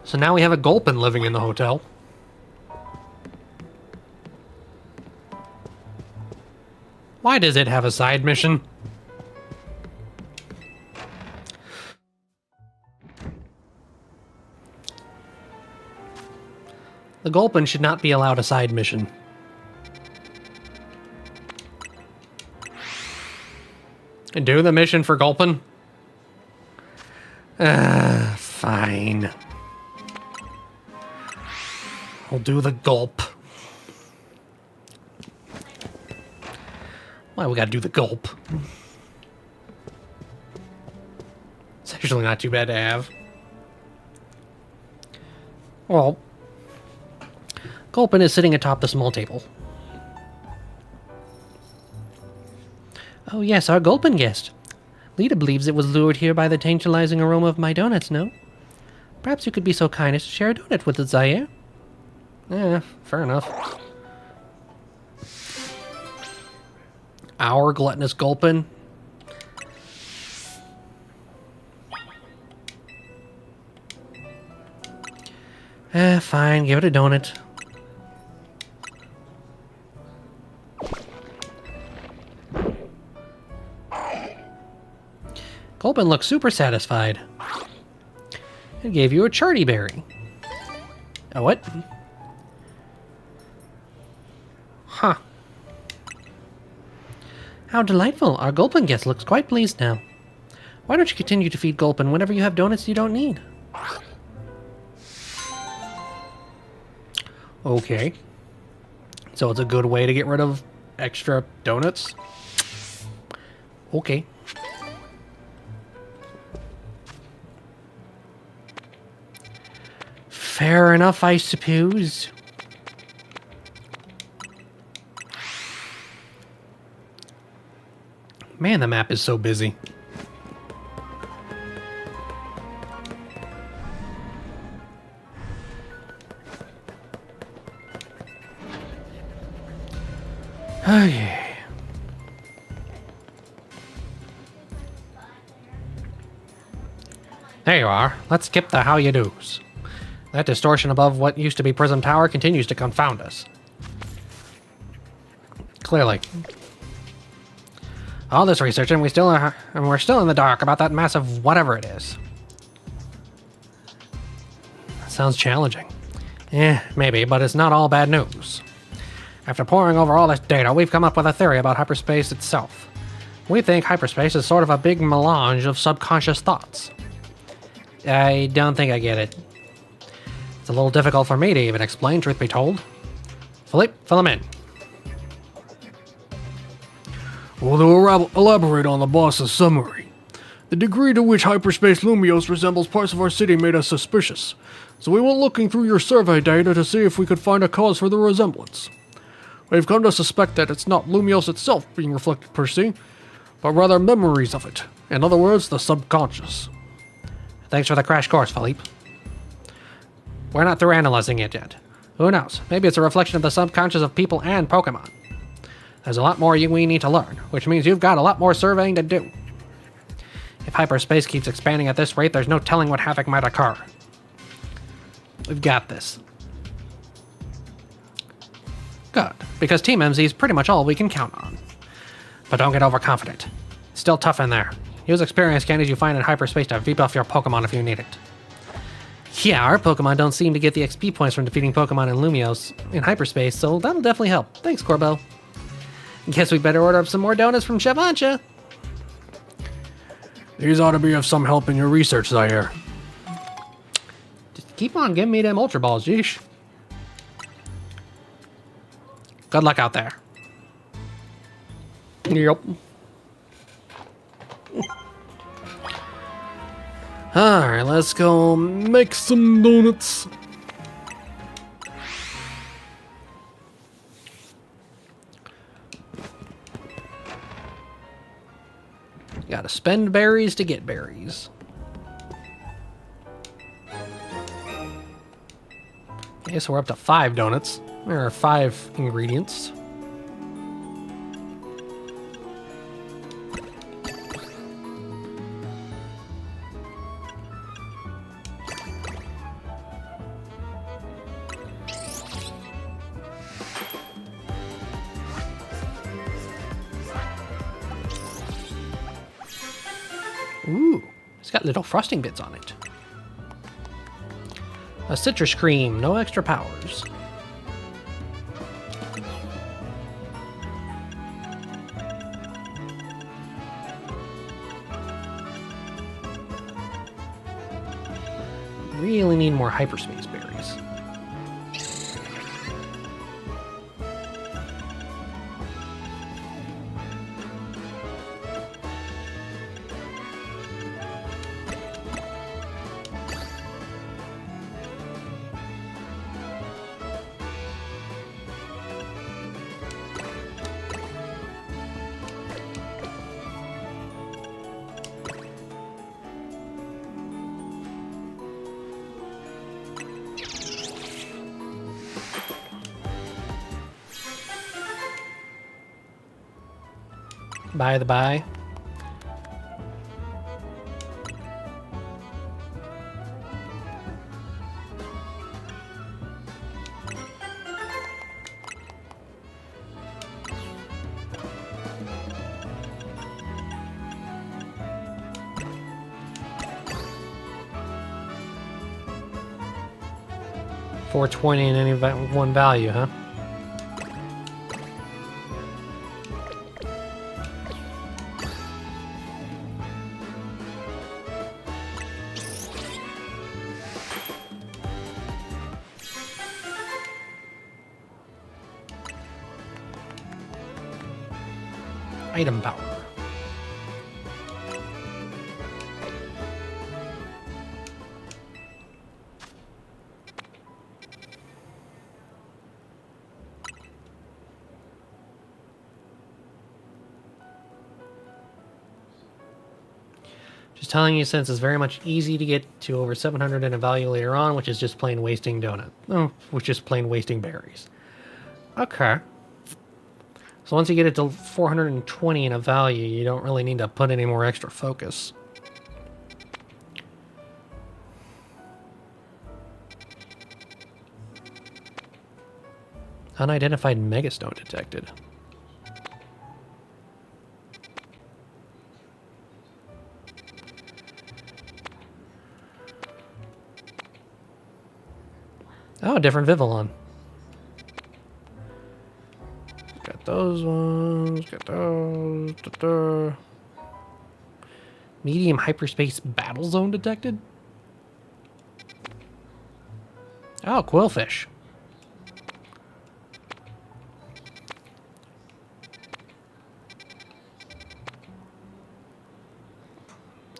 So now we have a Gulpin living in the hotel. Why does it have a side mission? The Gulpin should not be allowed a side mission. Do the mission for Gulpin? Fine. I'll do the gulp. Why we gotta do the gulp? It's actually not too bad to have. Well, Gulpin is sitting atop the small table. Oh yes, our Gulpin guest. Lita believes it was lured here by the tantalizing aroma of my donuts, no? Perhaps you could be so kind as to share a donut with us, Zaire? Yeah, fair enough. Our gluttonous Gulpin. Fine, give it a donut. Gulpin looks super satisfied. It gave you a charty berry. A what? Huh. How delightful. Our Gulpin guest looks quite pleased now. Why don't you continue to feed Gulpin whenever you have donuts you don't need? Okay. So it's a good way to get rid of extra donuts? Okay. Fair enough, I suppose. Man, the map is so busy. Okay. There you are. Let's skip the how you do's. That distortion above what used to be Prism Tower continues to confound us. Clearly. All this research and we're still in the dark about that massive whatever it is. That sounds challenging. Maybe, but it's not all bad news. After poring over all this data, we've come up with a theory about hyperspace itself. We think hyperspace is sort of a big melange of subconscious thoughts. I don't think I get it. It's a little difficult for me to even explain, truth be told. Philippe, fill him in. Well, to elaborate on the boss's summary, the degree to which hyperspace Lumios resembles parts of our city made us suspicious, so we went looking through your survey data to see if we could find a cause for the resemblance. We've come to suspect that it's not Lumios itself being reflected per se, but rather memories of it. In other words, the subconscious. Thanks for the crash course, Philippe. We're not through analyzing it yet. Who knows? Maybe it's a reflection of the subconscious of people and Pokemon. There's a lot more we need to learn, which means you've got a lot more surveying to do. If hyperspace keeps expanding at this rate, there's no telling what havoc might occur. We've got this. Good, because Team MZ is pretty much all we can count on. But don't get overconfident. It's still tough in there. Use experience candies you find in hyperspace to V-buff your Pokemon if you need it. Yeah, our Pokemon don't seem to get the XP points from defeating Pokemon in Lumios in hyperspace, so that'll definitely help. Thanks, Corbell. Guess we better order up some more donuts from Shavancha. These ought to be of some help in your research, Zaire. Just keep on giving me them Ultra Balls, jeesh. Good luck out there. Yep. Alright, let's go make some donuts. Gotta spend berries to get berries. Okay, so we're up to 5 donuts. There are 5 ingredients. Ooh, it's got little frosting bits on it. A citrus cream, no extra powers. Really need more hyperspace berries. By the by. 420 in any one value, huh? Item power. Just telling you, since it's very much easy to get to over 700 in a value later on, which is just plain wasting donut. Oh, which is plain wasting berries. Okay. So once you get it to 420 in a value, you don't really need to put any more extra focus. Unidentified megastone detected. Oh, different Vivillon. Got those ones. Got those. Da-da. Medium hyperspace battle zone detected. Oh, quillfish.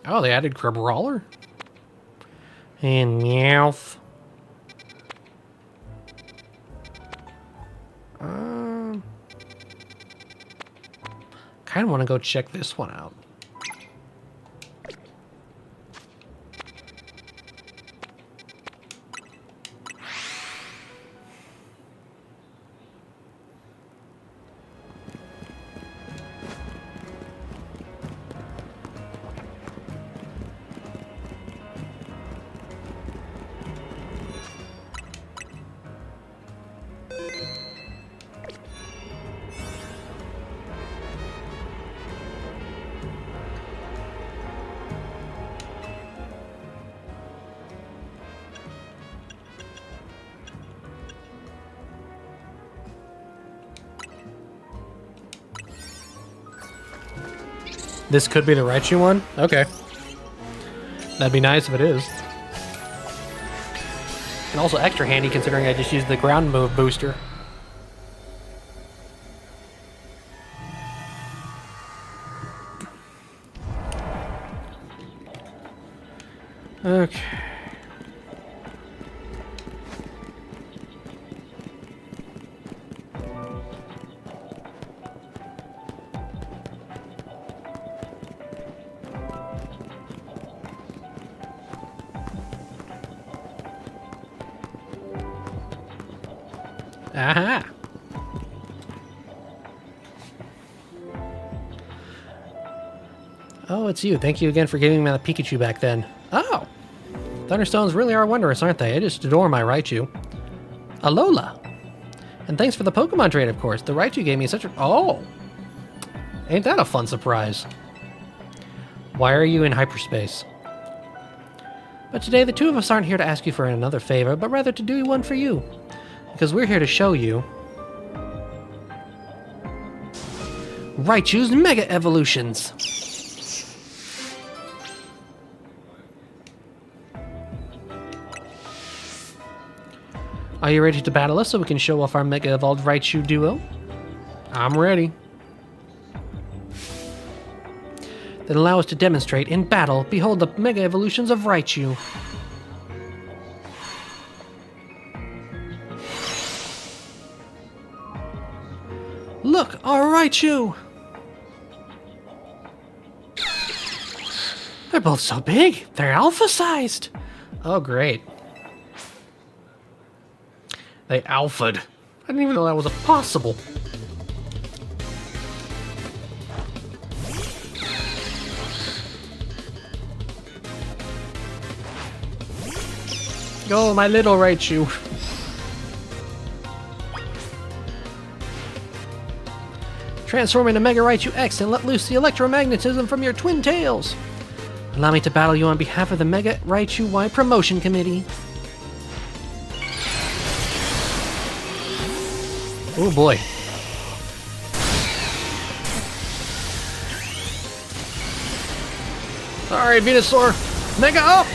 Oh, they added Crabrawler. And Meowth. Kind of want to go check this one out. This could be the Raichu one? Okay. That'd be nice if it is. And also extra handy considering I just used the ground move booster. Okay. Aha! Oh, it's you. Thank you again for giving me that Pikachu back then. Oh! Thunderstones really are wondrous, aren't they? I just adore my Raichu. Alola! And thanks for the Pokemon trade, of course. The Raichu gave me such a... Oh! Ain't that a fun surprise? Why are you in hyperspace? But today the two of us aren't here to ask you for another favor, but rather to do one for you. Because we're here to show you Raichu's Mega Evolutions. Are you ready to battle us so we can show off our Mega Evolved Raichu duo? I'm ready. Then allow us to demonstrate in battle. Behold the Mega Evolutions of Raichu. Look, our Raichu! They're both so big. They're alpha-sized. Oh, great. They alpha'd. I didn't even know that was possible. Go, my little Raichu. Transform into Mega Raichu X and let loose the electromagnetism from your twin tails. Allow me to battle you on behalf of the Mega Raichu Y Promotion Committee. Oh boy. Alright, Venusaur. Mega up!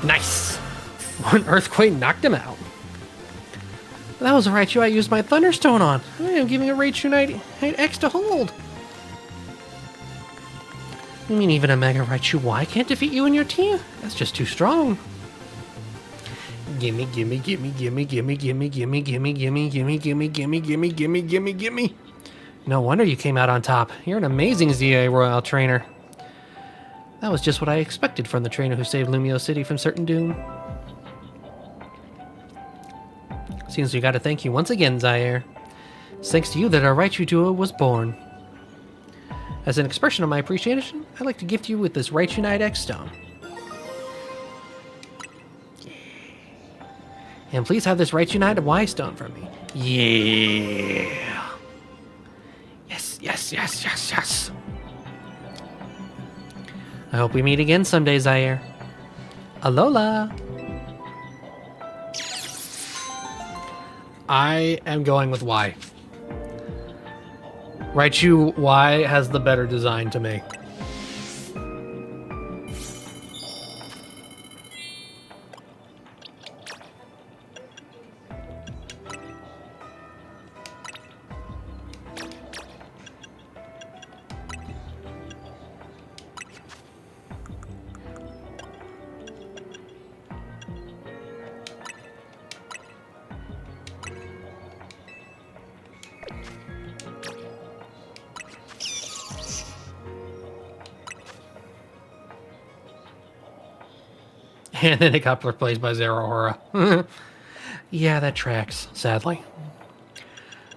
Nice! One earthquake knocked him out. That was a Raichu I used my Thunderstone on. I am giving a Raichu Knight X to hold. You mean even a Mega Raichu Y can't defeat you and your team? That's just too strong. Gimme, gimme, gimme, gimme, gimme, gimme, gimme, gimme, gimme, gimme, gimme, gimme, gimme, gimme, gimme, gimme. No wonder you came out on top. You're an amazing ZA Royale trainer. That was just what I expected from the trainer who saved Lumio City from certain doom. Seems we gotta thank you once again, Zaire. It's thanks to you that our Raichu duo was born. As an expression of my appreciation, I'd like to gift you with this Raichu Knight X stone. And please have this Raichu Knight Y stone from me. Yeah. Yes, yes, yes, yes, yes. I hope we meet again someday, Zaire. Alola. I am going with Y. Raichu Y has the better design to me. And then it got replaced by Zeraora. Yeah, that tracks, sadly.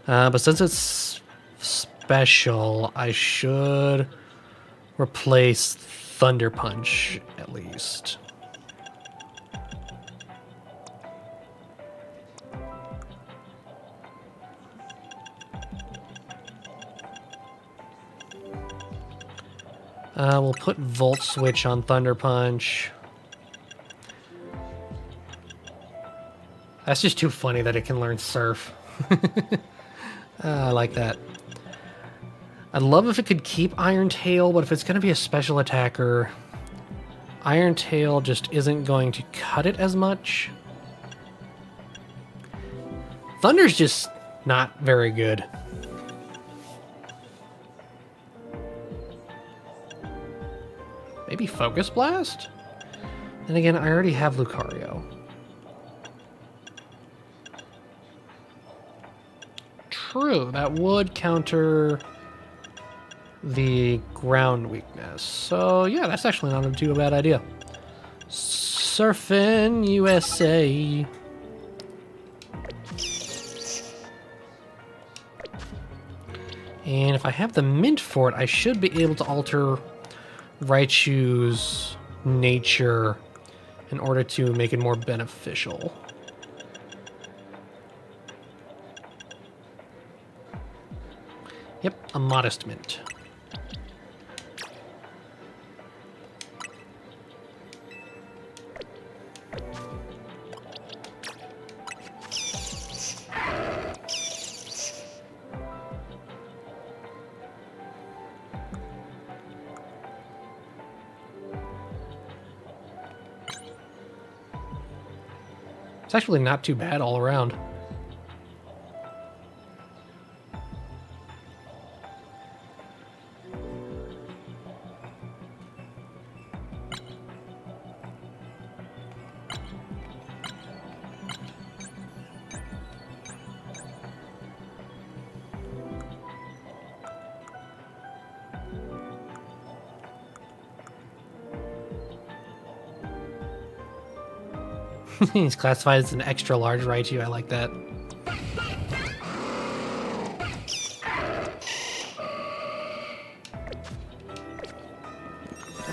But since it's special, I should replace Thunder Punch, at least. We'll put Volt Switch on Thunder Punch. That's just too funny that it can learn Surf. I like that. I'd love if it could keep Iron Tail, but if it's going to be a special attacker, Iron Tail just isn't going to cut it as much. Thunder's just not very good. Maybe Focus Blast? And again, I already have Lucario. True, that would counter the ground weakness. So yeah, that's actually not too bad idea. Surfin' USA. And if I have the mint for it, I should be able to alter Raichu's nature in order to make it more beneficial. Yep, a modest mint. It's actually not too bad all around. He's classified as an extra large Raichu. I like that.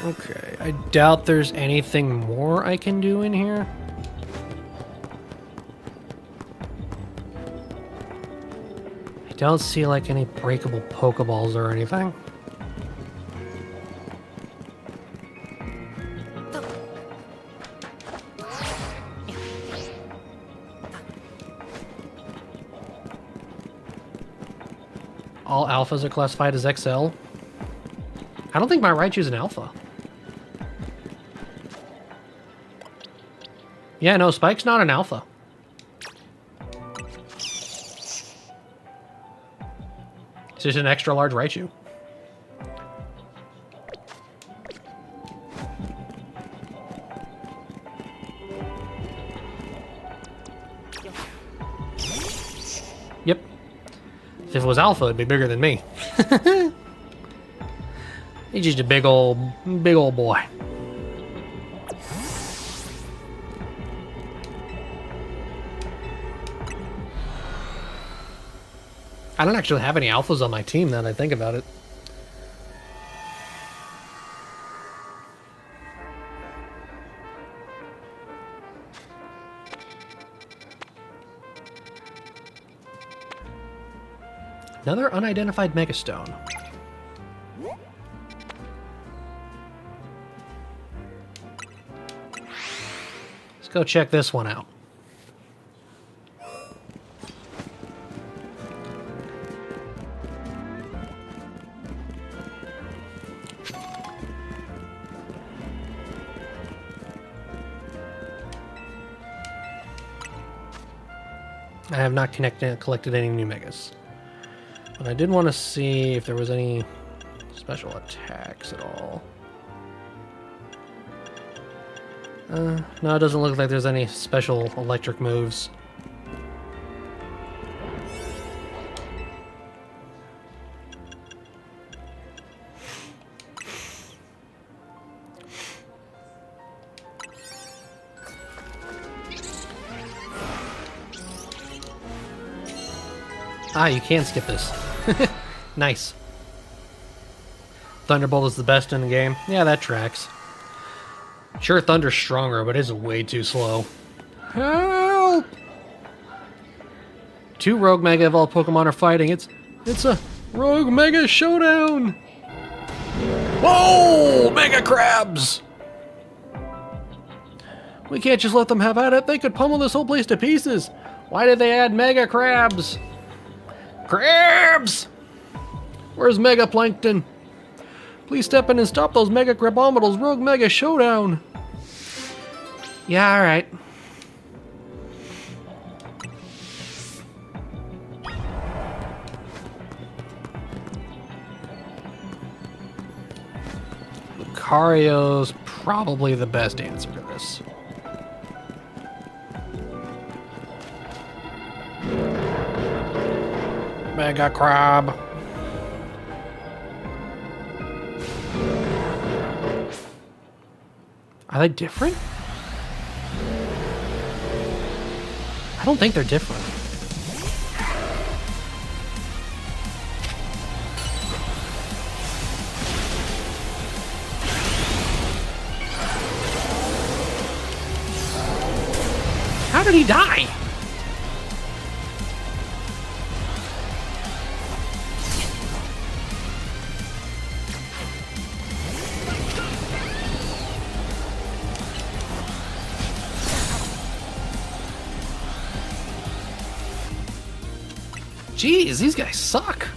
Okay, I doubt there's anything more I can do in here. don't see like any breakable Pokeballs or anything. All alphas are classified as XL. I don't think my Raichu's an alpha. Yeah, no, Spike's not an alpha. It's just an extra large Raichu. Yep. If it was alpha, it'd be bigger than me. He's just a big old boy. I don't actually have any alphas on my team now that I think about it. Another unidentified Megastone. Let's go check this one out. I have not collected any new Megas. But I did want to see if there was any special attacks at all. No, it doesn't look like there's any special electric moves. Ah, you can skip this. Nice. Thunderbolt is the best in the game. Yeah, that tracks. Sure, Thunder's stronger, but it's way too slow. Help! 2 Rogue Mega Evolved Pokemon are fighting. It's a Rogue Mega Showdown! Whoa! Mega Crabs! We can't just let them have at it. They could pummel this whole place to pieces. Why did they add Mega Crabs? Crabs! Where's Mega Plankton? Please step in and stop those Mega Crabometals. Rogue Mega Showdown. Yeah, alright. Lucario's probably the best answer to this. Mega Crab. Are they different? I don't think they're different. How did he die? Jeez, these guys suck.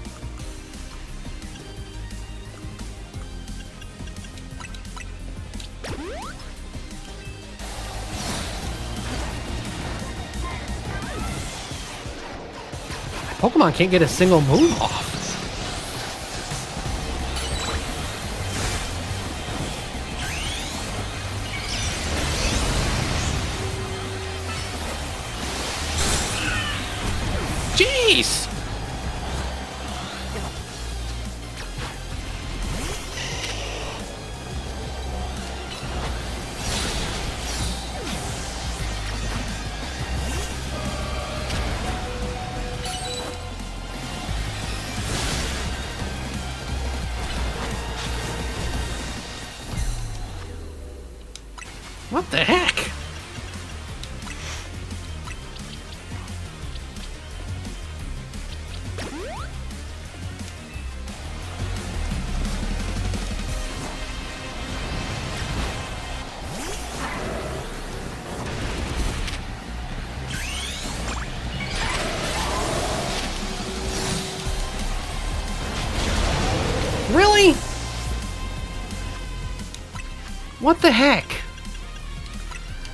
Pokemon can't get a single move off. Jeez! What the heck? What the heck?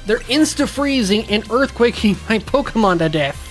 They're insta-freezing and earthquaking my Pokemon to death.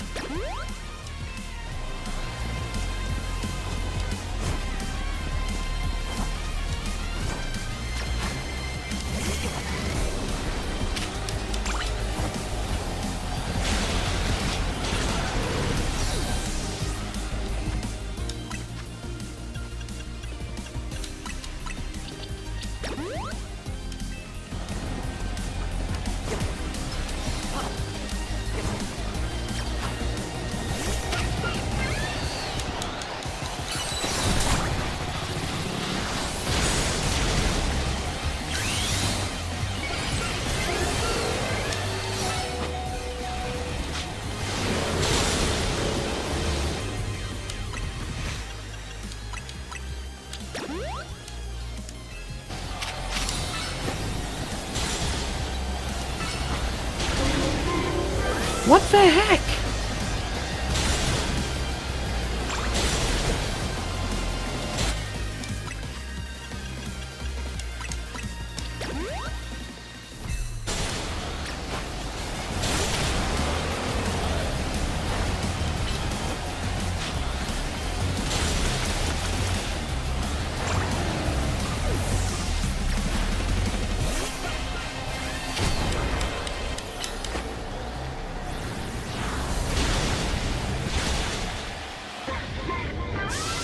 What the heck?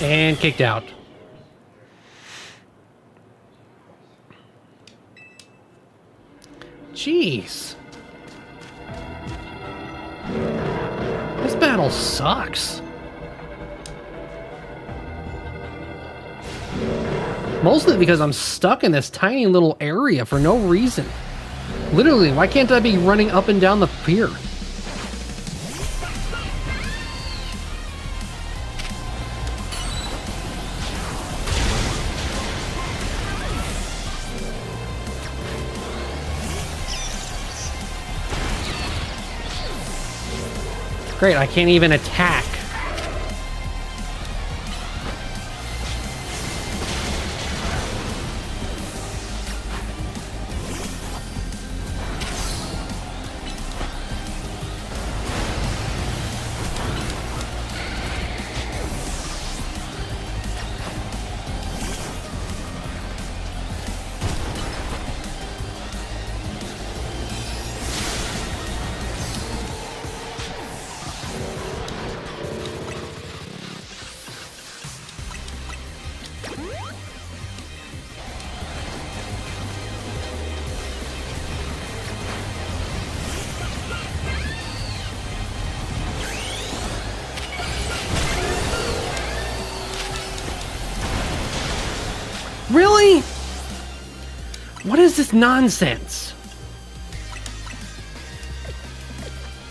And kicked out. Jeez. This battle sucks. Mostly because I'm stuck in this tiny little area for no reason. Literally, why can't I be running up and down the pier? Great, I can't even attack. Really? What is this nonsense?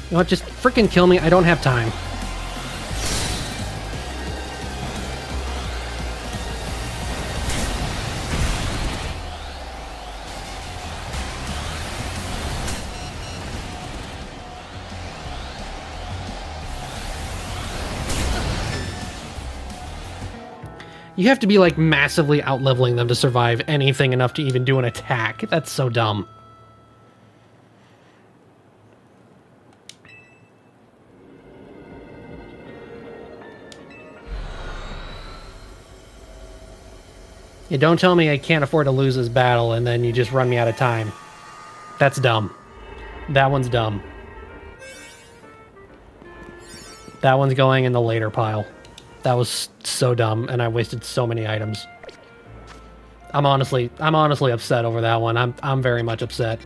You know what, just freaking kill me. I don't have time. You have to be, like, massively out-leveling them to survive anything enough to even do an attack. That's so dumb. You don't tell me I can't afford to lose this battle and then you just run me out of time. That's dumb. That one's dumb. That one's going in the later pile. That was so dumb, and I wasted so many items. I'm honestly upset over that one. I'm very much upset.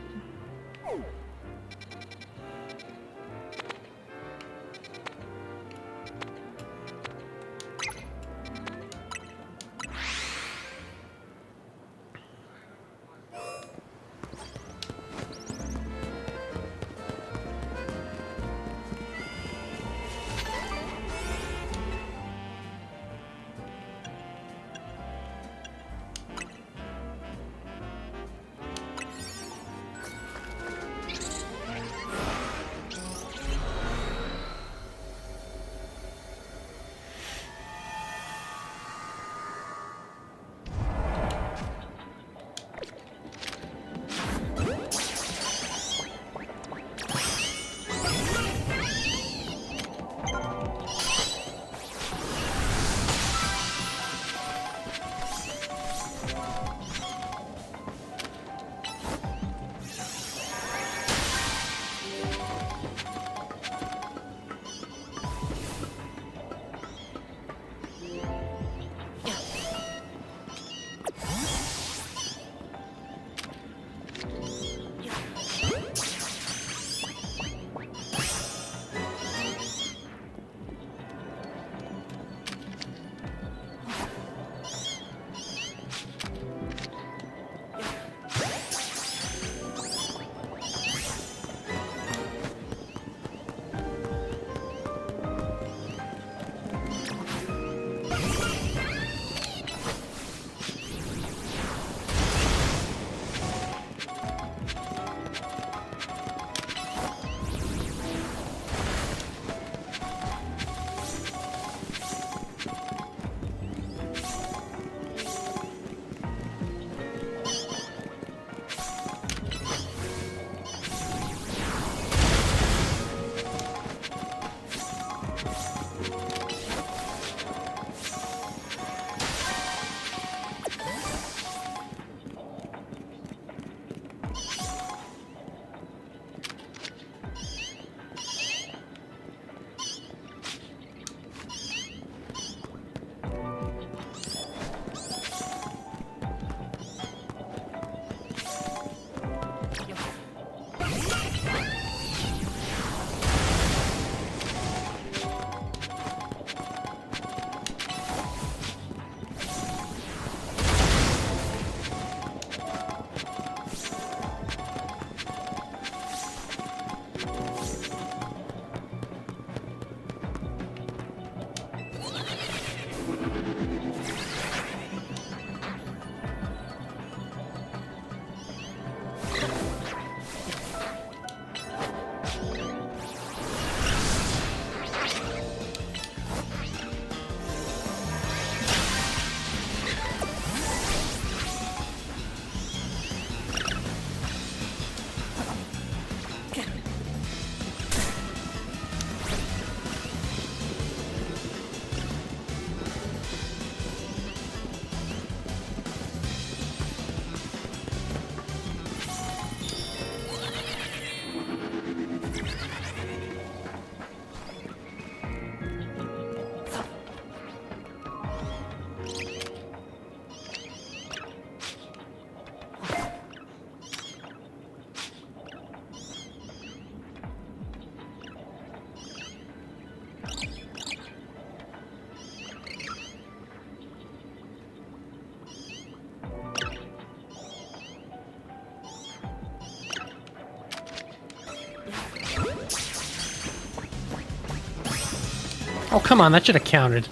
Oh, come on, that should have counted.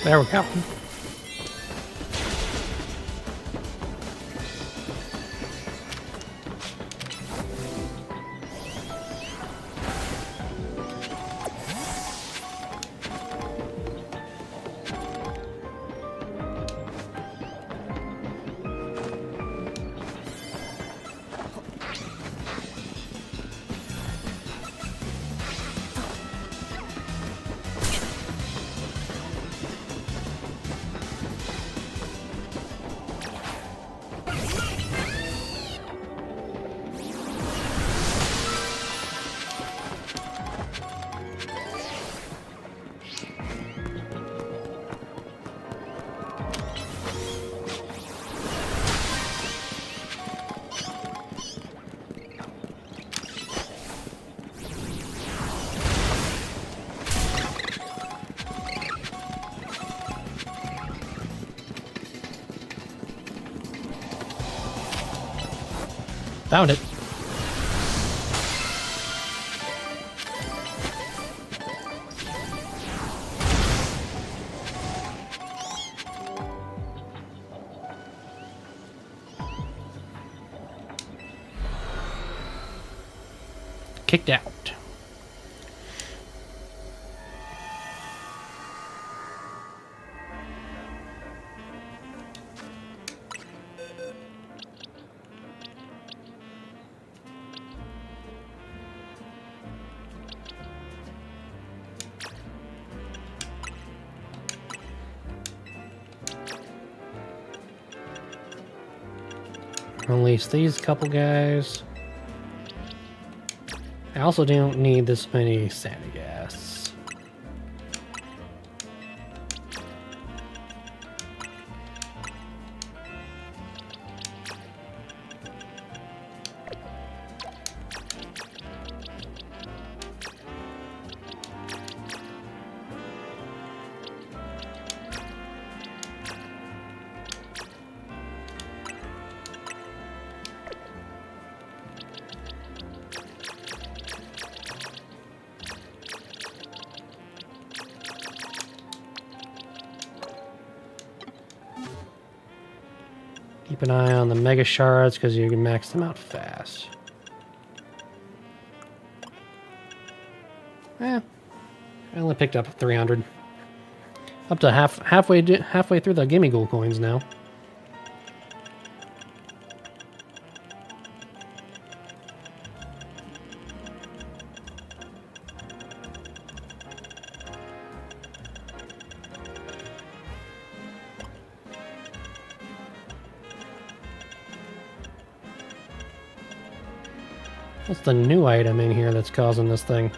There we go. Found it. Kicked out. Release these couple guys. I also don't need this many sandy gas. Keep an eye on the mega shards because you can max them out fast. I only picked up 300. Up to halfway through the gimme gold coins now. What's the new item in here that's causing this thing?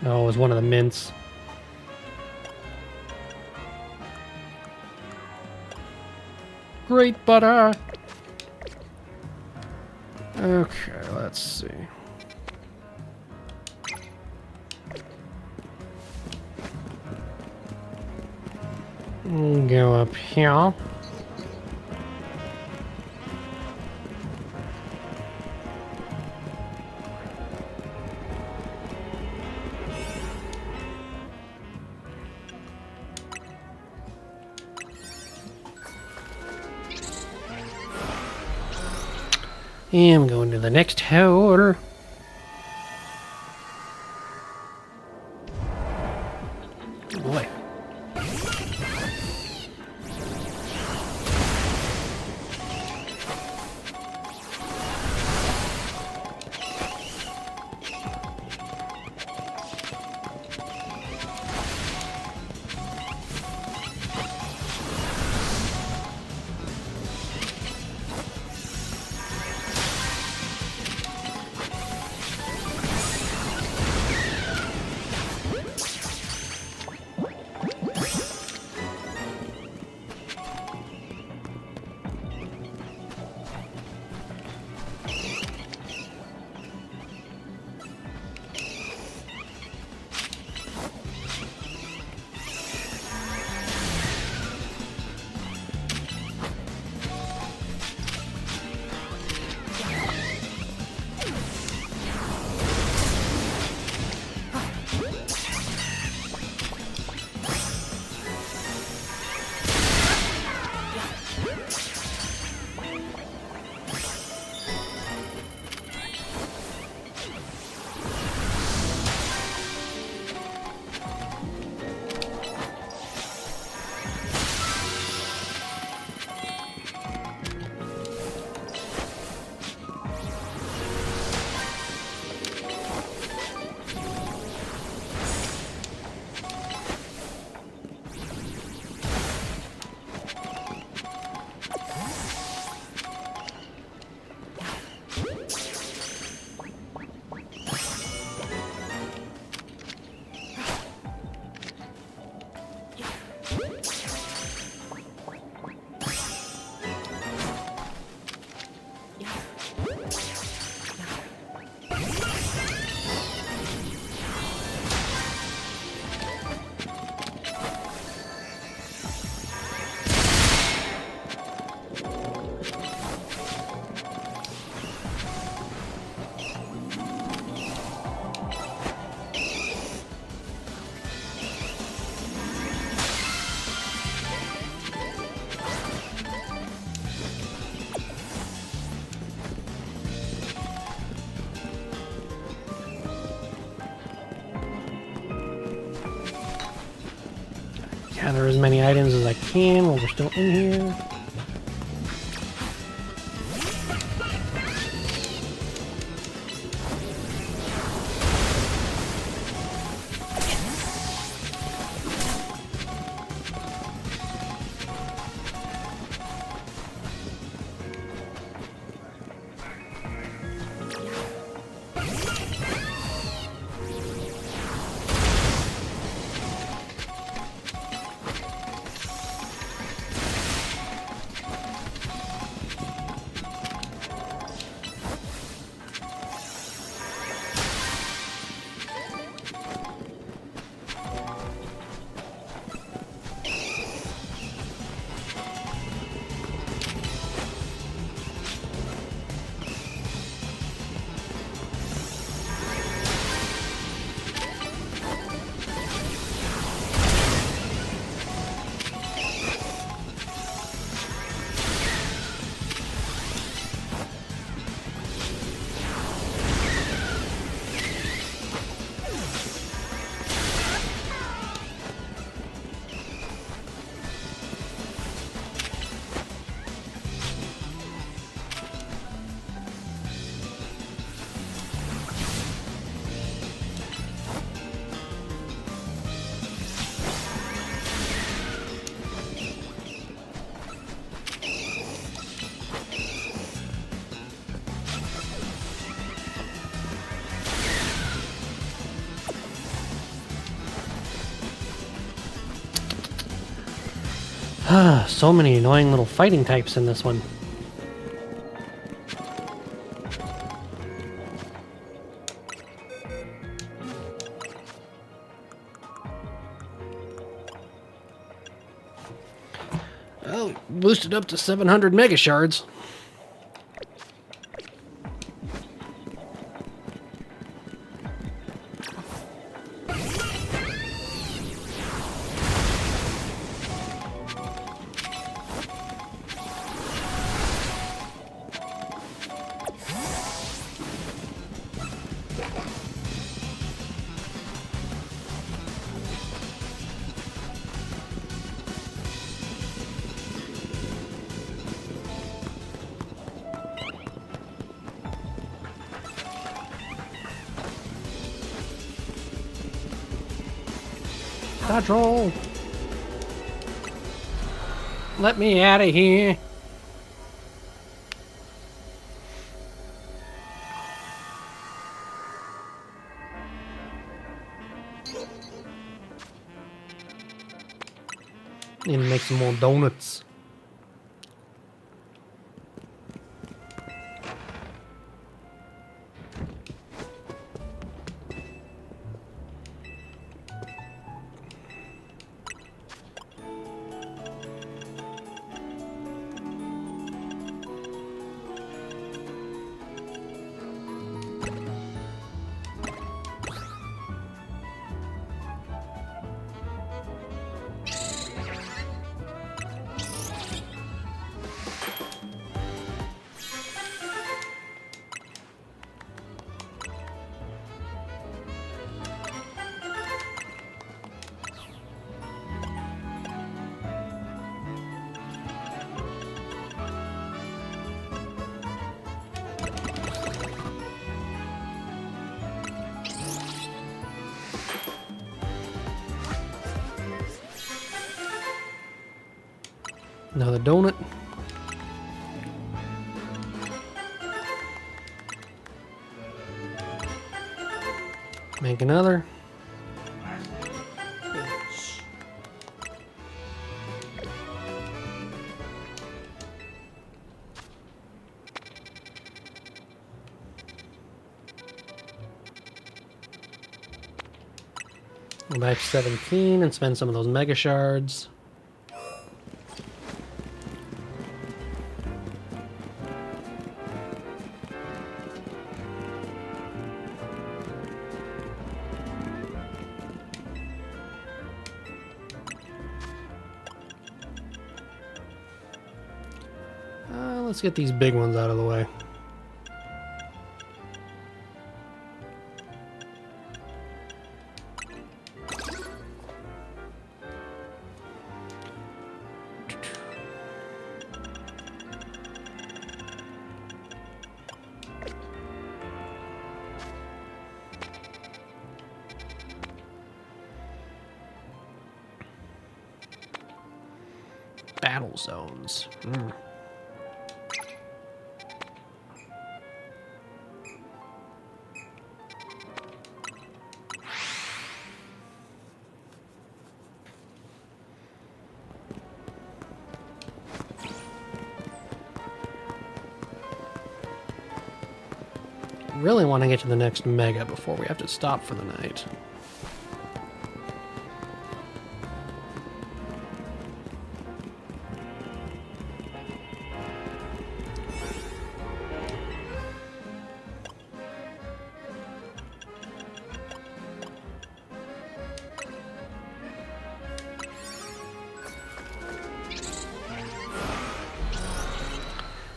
Oh, it was one of the mints. Great butter! Okay, let's see. Go up here. And I'm going to the next hole. Boy. gather as many items as I can while we're still in here. So many annoying little fighting types in this one. Well, boosted up to 700 mega shards. Dodge roll. Let me out of here. Need to make some more donuts. Another donut. Make another. Go back to 17 and spend some of those mega shards. Let's get these big ones out of the way. Battle zones. Really want to get to the next mega before we have to stop for the night.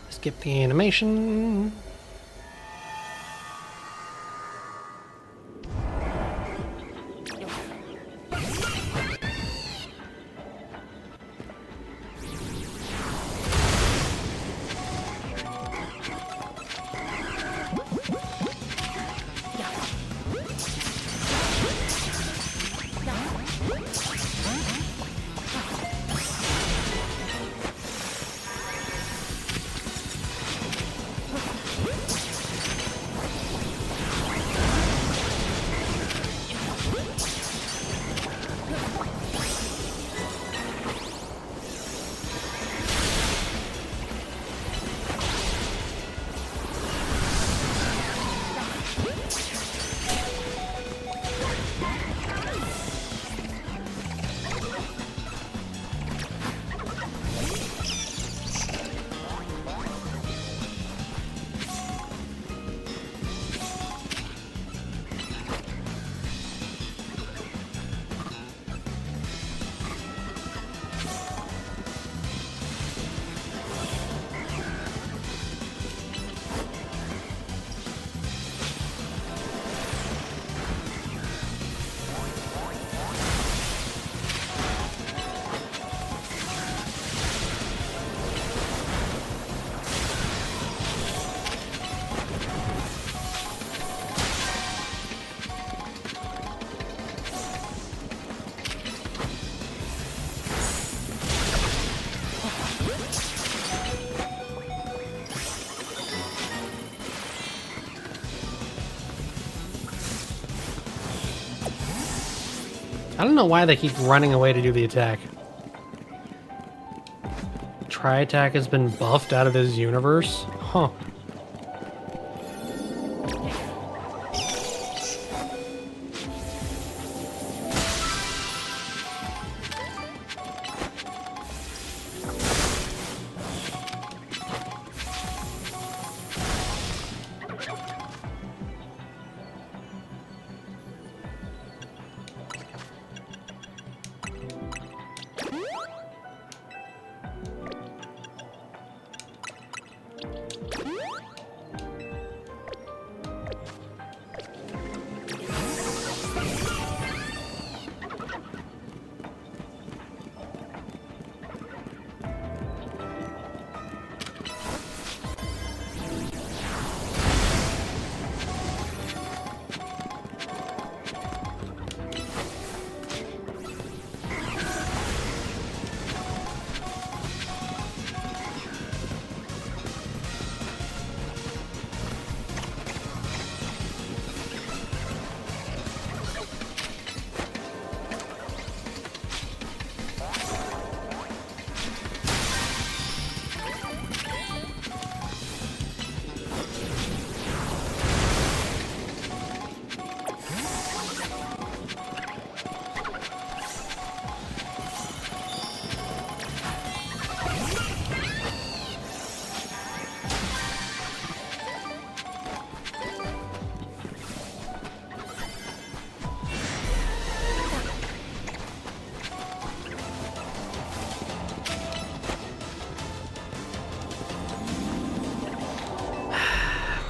Skip the animation. I don't know why they keep running away to do the attack. Tri-attack has been buffed out of this universe? Huh.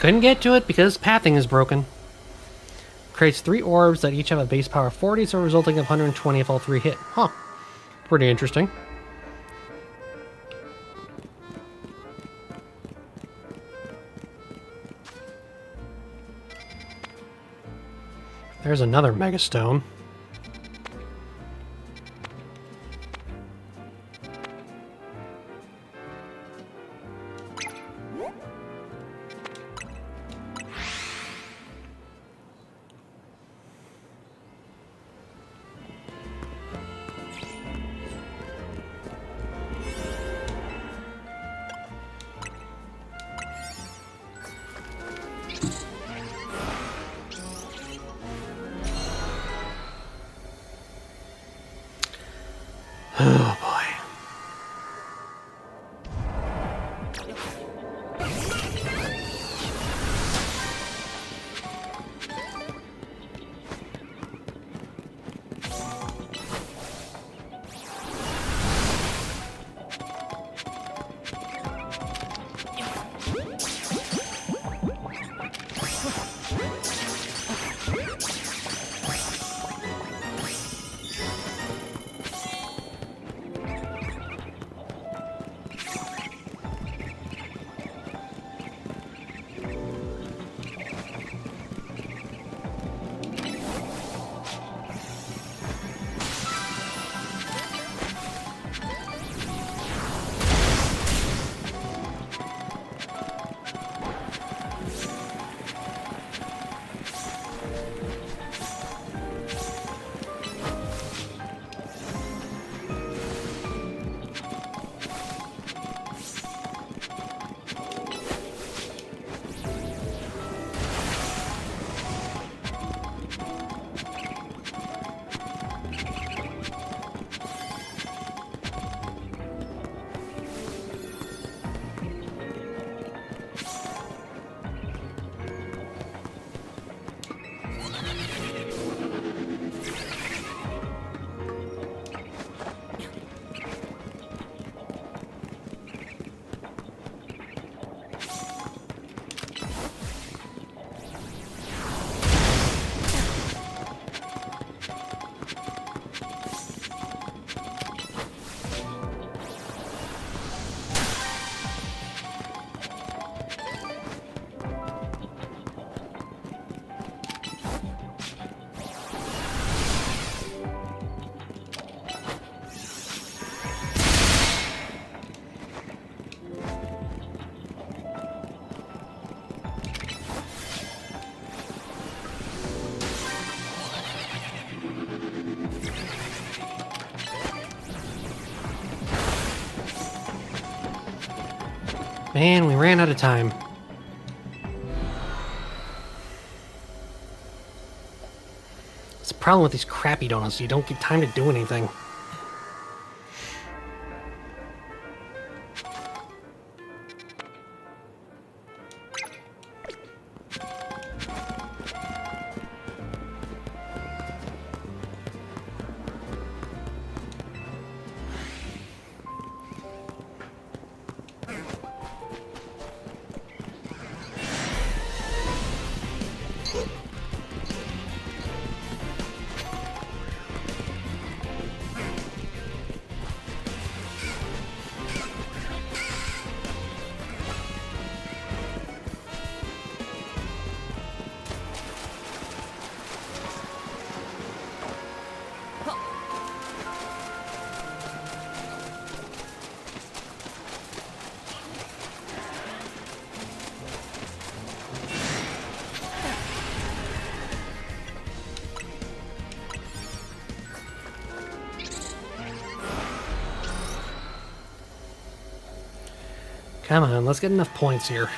Couldn't get to it because pathing is broken. Creates 3 orbs that each have a base power of 40, so resulting in 120 if all 3 hit. Huh. Pretty interesting. There's another Megastone. Oh boy. Man, we ran out of time. It's the problem with these crappy donuts. You don't get time to do anything. Come on, let's get enough points here.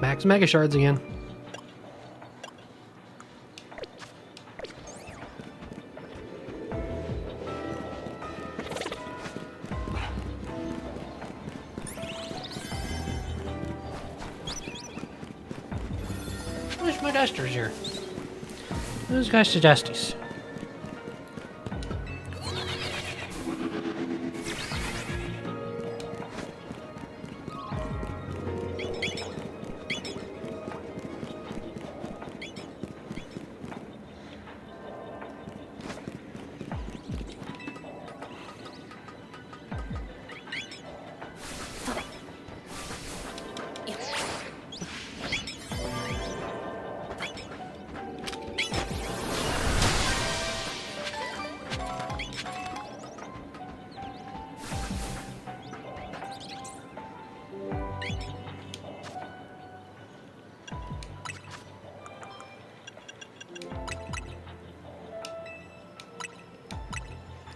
Max Mega Shards again. Where's my dusters here? Who's got the dusties?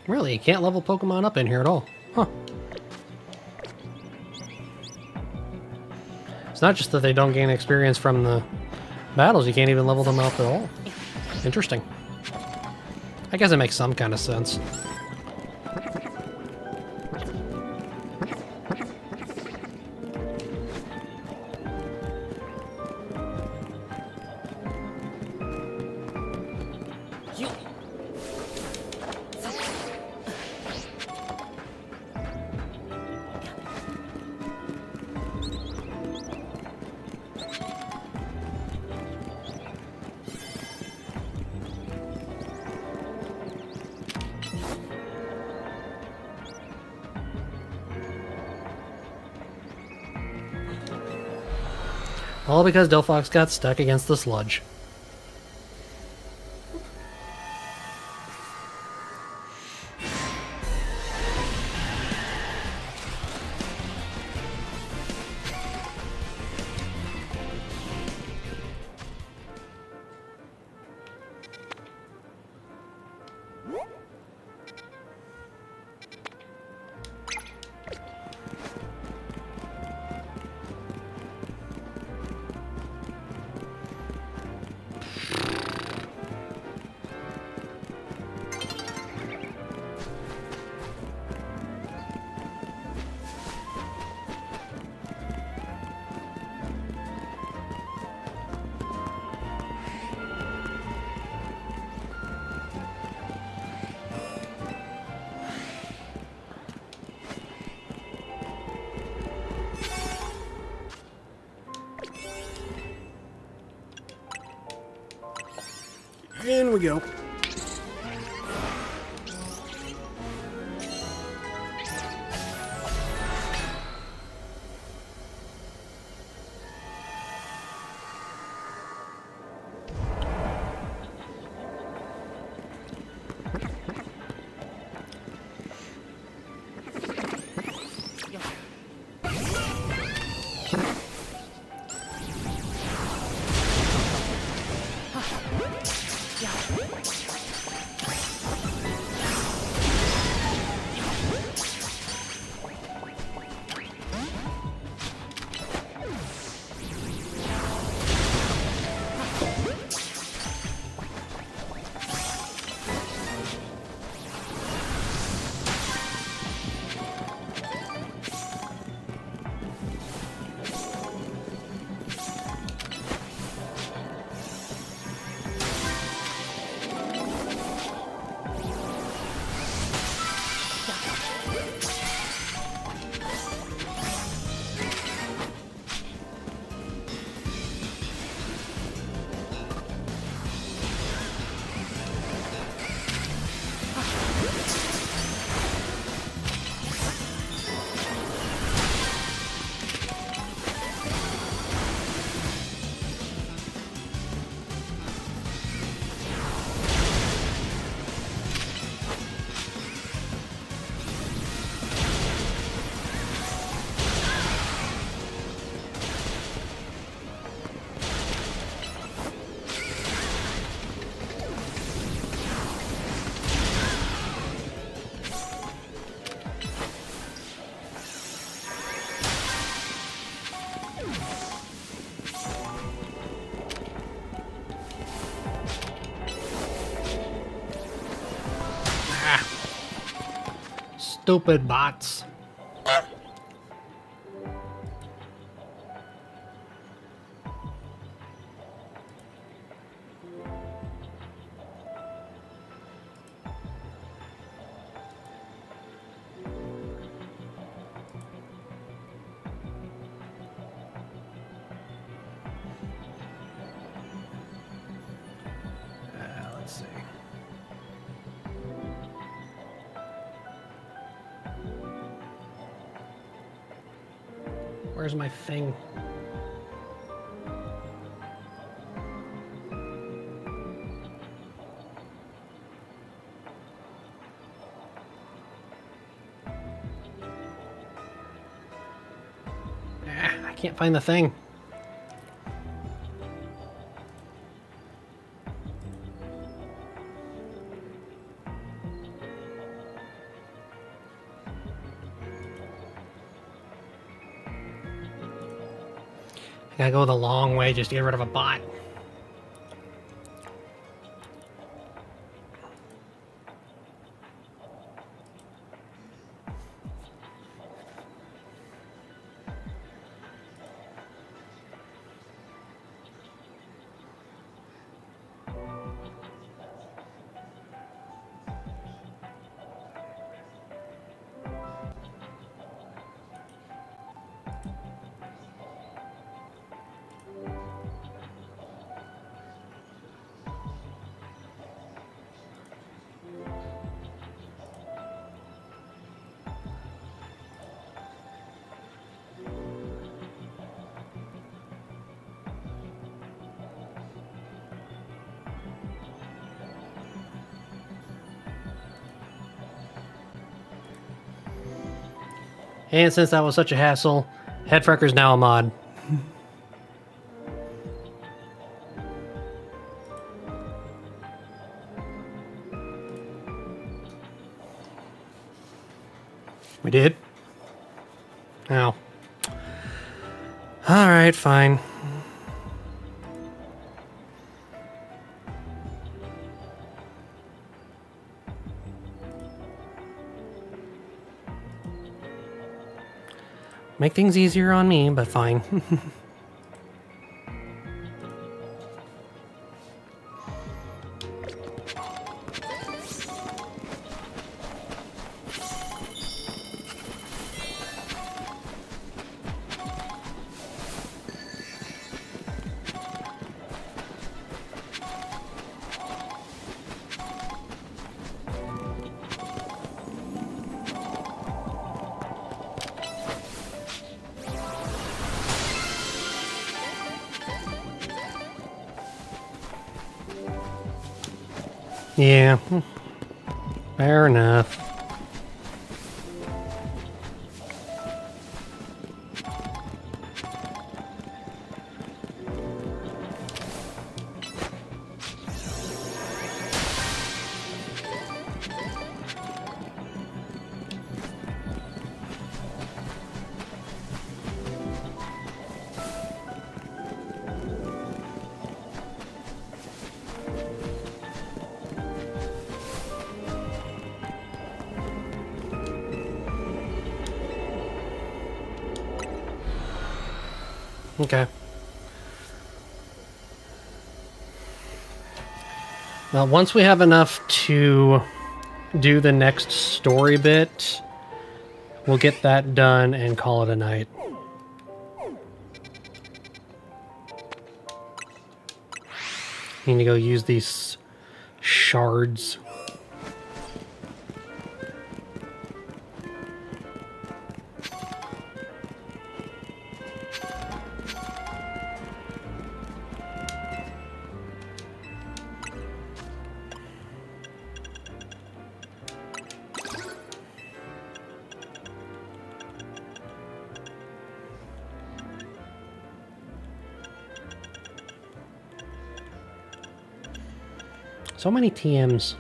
Really, you can't level Pokemon up in here at all. Huh. It's not just that they don't gain experience from the battles, you can't even level them up at all. Interesting. I guess it makes some kind of sense. All because Delphox got stuck against the sludge. In we go. Stupid bots. Let's see. Where's my thing? I can't find the thing. I gotta go the long way just to get rid of a bot. And since that was such a hassle, Headfrecker's now a mod. We did? Oh. Alright, fine. Make things easier on me, but fine. Yeah, fair enough. Okay. Well, once we have enough to do the next story bit, we'll get that done and call it a night. Need to go use these shards. So many TMs.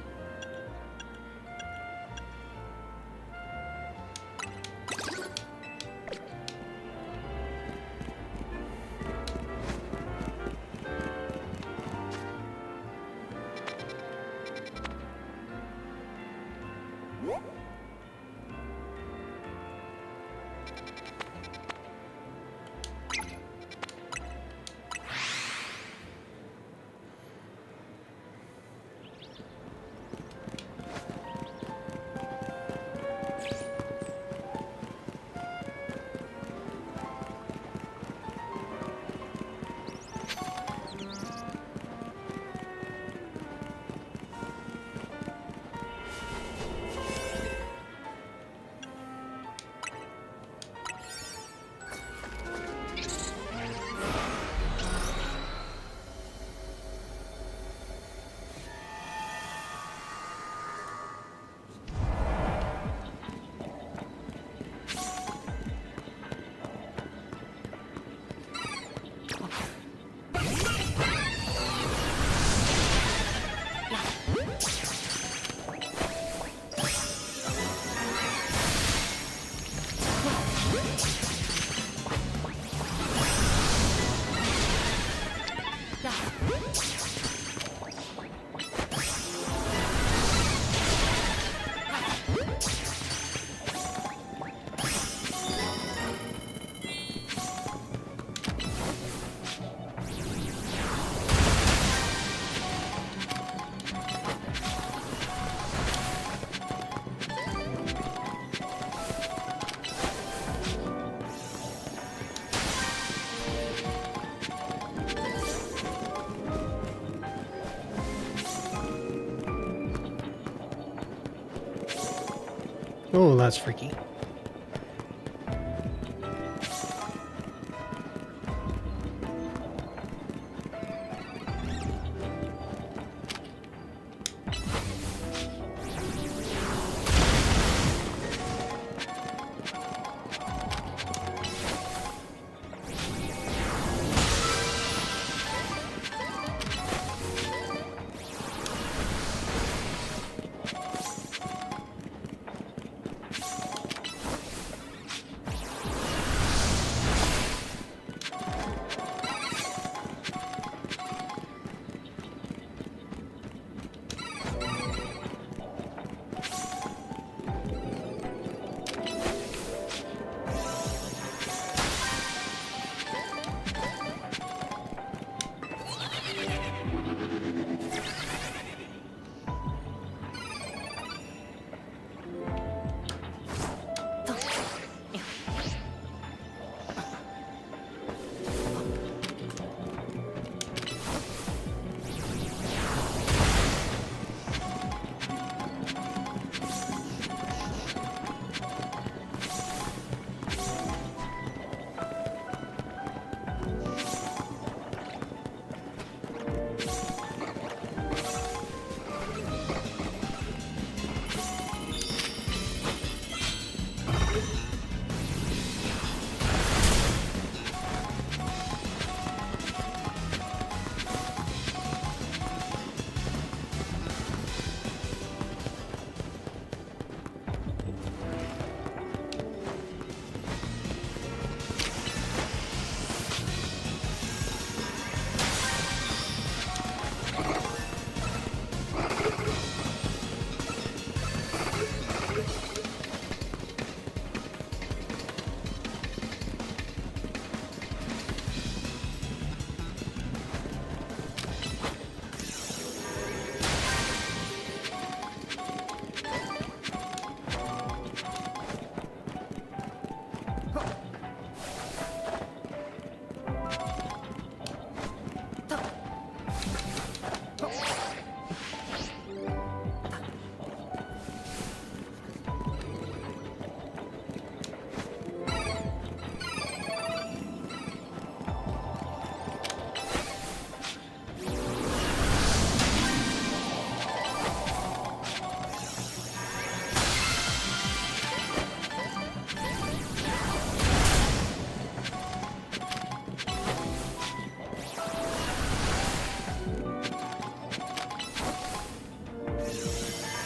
Oh, that's freaky.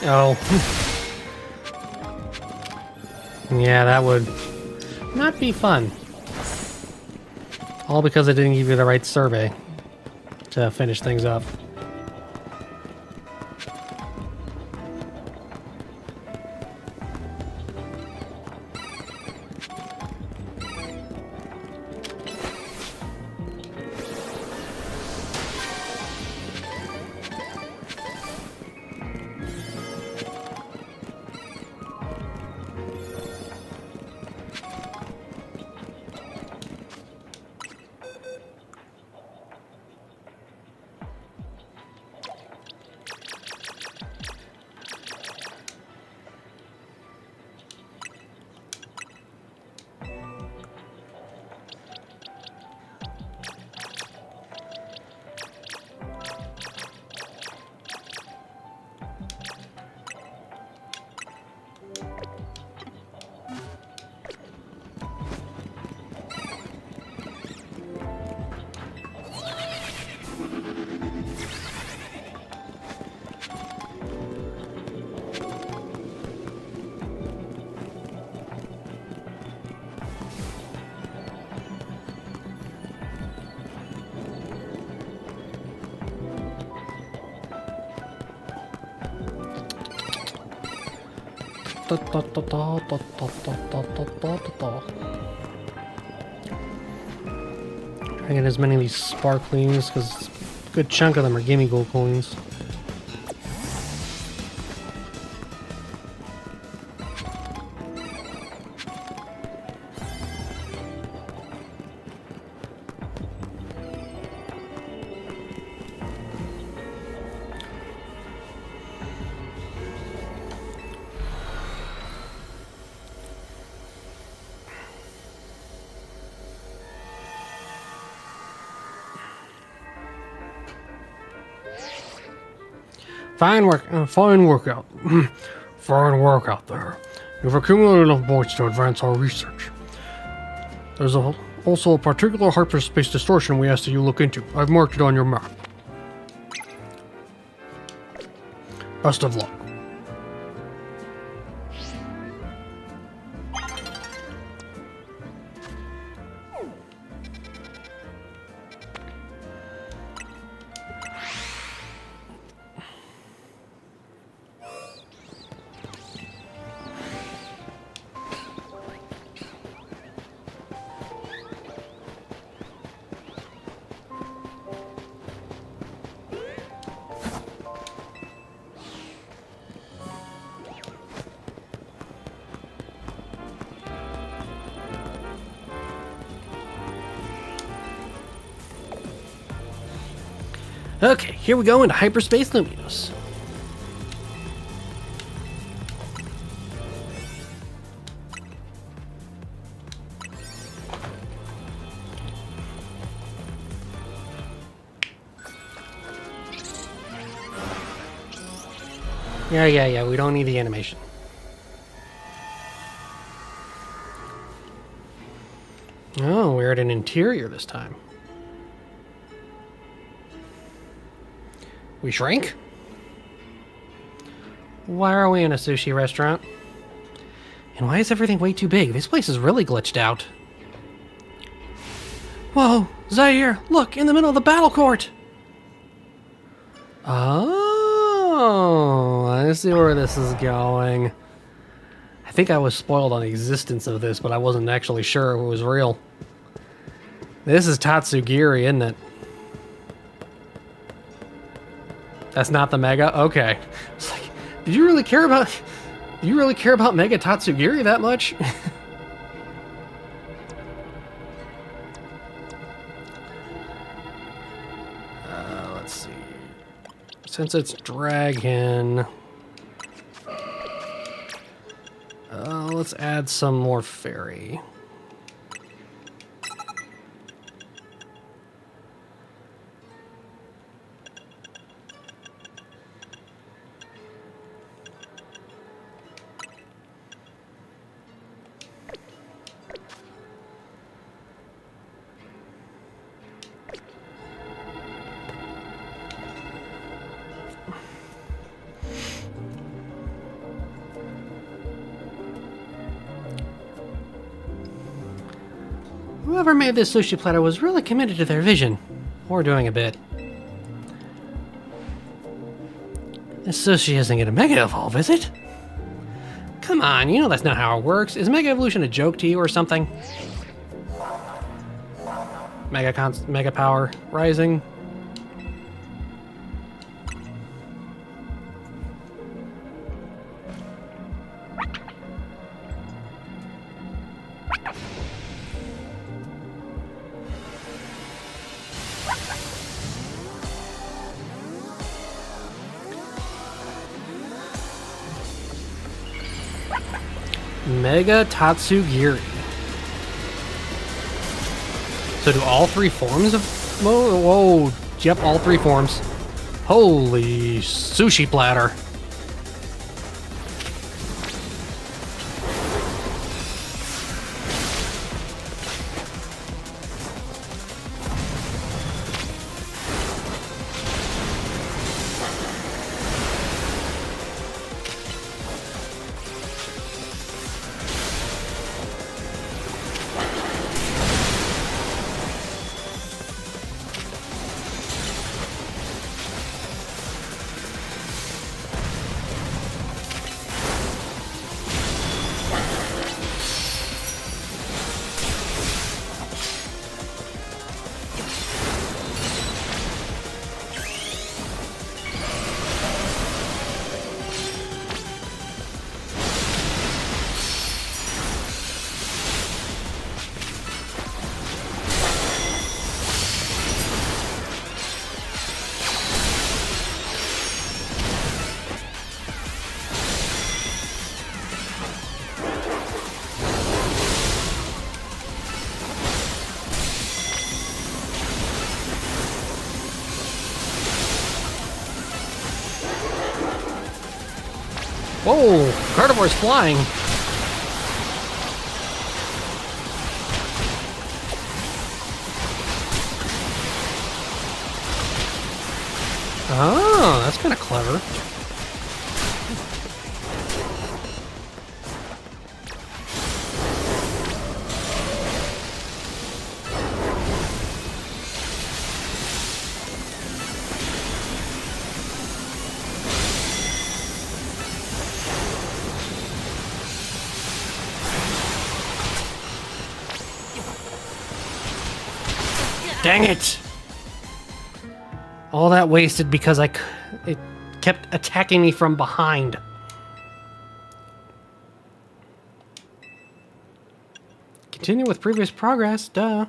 Oh. Yeah, that would not be fun. All because I didn't give you the right survey to finish things up. Try to get as many of these sparklings, because a good chunk of them are gimme gold coins. Fine work out. Fine work out there. You've accumulated enough points to advance our research. There's also a particular hyperspace distortion we asked that you look into. I've marked it on your map. Best of luck. Okay, here we go into hyperspace Luminos. Yeah, we don't need the animation. Oh, we're at an interior this time. We shrank? Why are we in a sushi restaurant? And why is everything way too big? This place is really glitched out. Whoa, Zaire, look, in the middle of the battle court! Oh, I see where this is going. I think I was spoiled on the existence of this, but I wasn't actually sure if it was real. This is Tatsugiri, isn't it? That's not the Mega? Okay. It's like, did you really care about Mega Tatsugiri that much? Let's see. Since it's Dragon, let's add some more fairy. Whoever made this sushi platter was really committed to their vision. We're doing a bit. This sushi isn't gonna Mega Evolve, is it? Come on, you know that's not how it works. Is Mega Evolution a joke to you or something? Mega Power Rising. Mega Tatsugiri. So do all three forms of... Whoa. Yep, all three forms. Holy sushi platter. Whoa, carnivore's flying. Oh, that's kind of clever. Dang it! All that wasted because it kept attacking me from behind. Continue with previous progress, duh.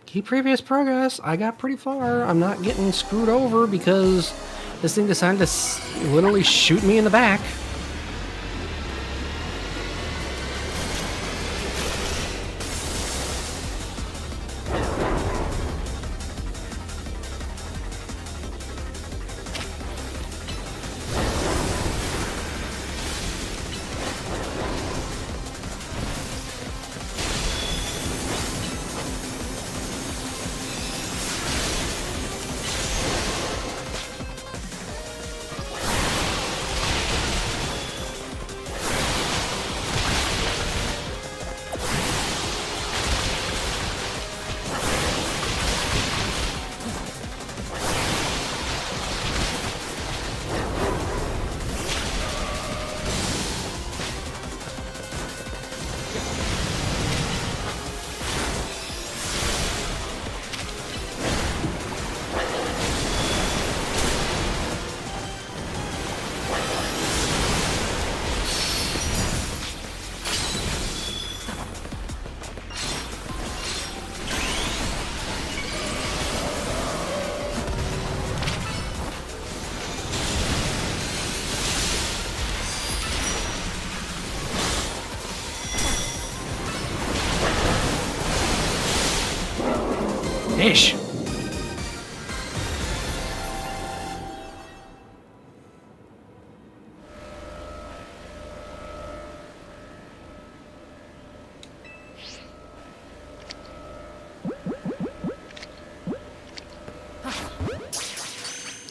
Keep previous progress. I got pretty far. I'm not getting screwed over because this thing decided to literally shoot me in the back. Ish.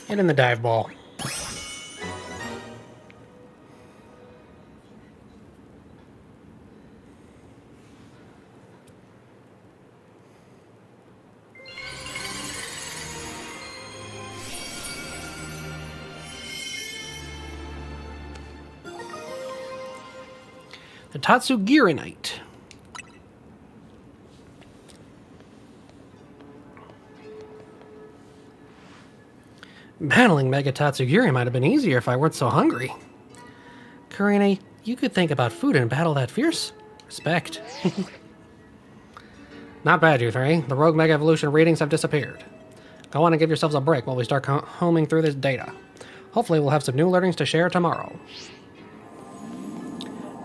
And in the dive ball. The Tatsugiranite. Battling Mega Tatsugiri might have been easier if I weren't so hungry. Karine, you could think about food and battle that fierce? Respect. Not bad, you three. The rogue Mega Evolution readings have disappeared. Go on and give yourselves a break while we start homing through this data. Hopefully we'll have some new learnings to share tomorrow.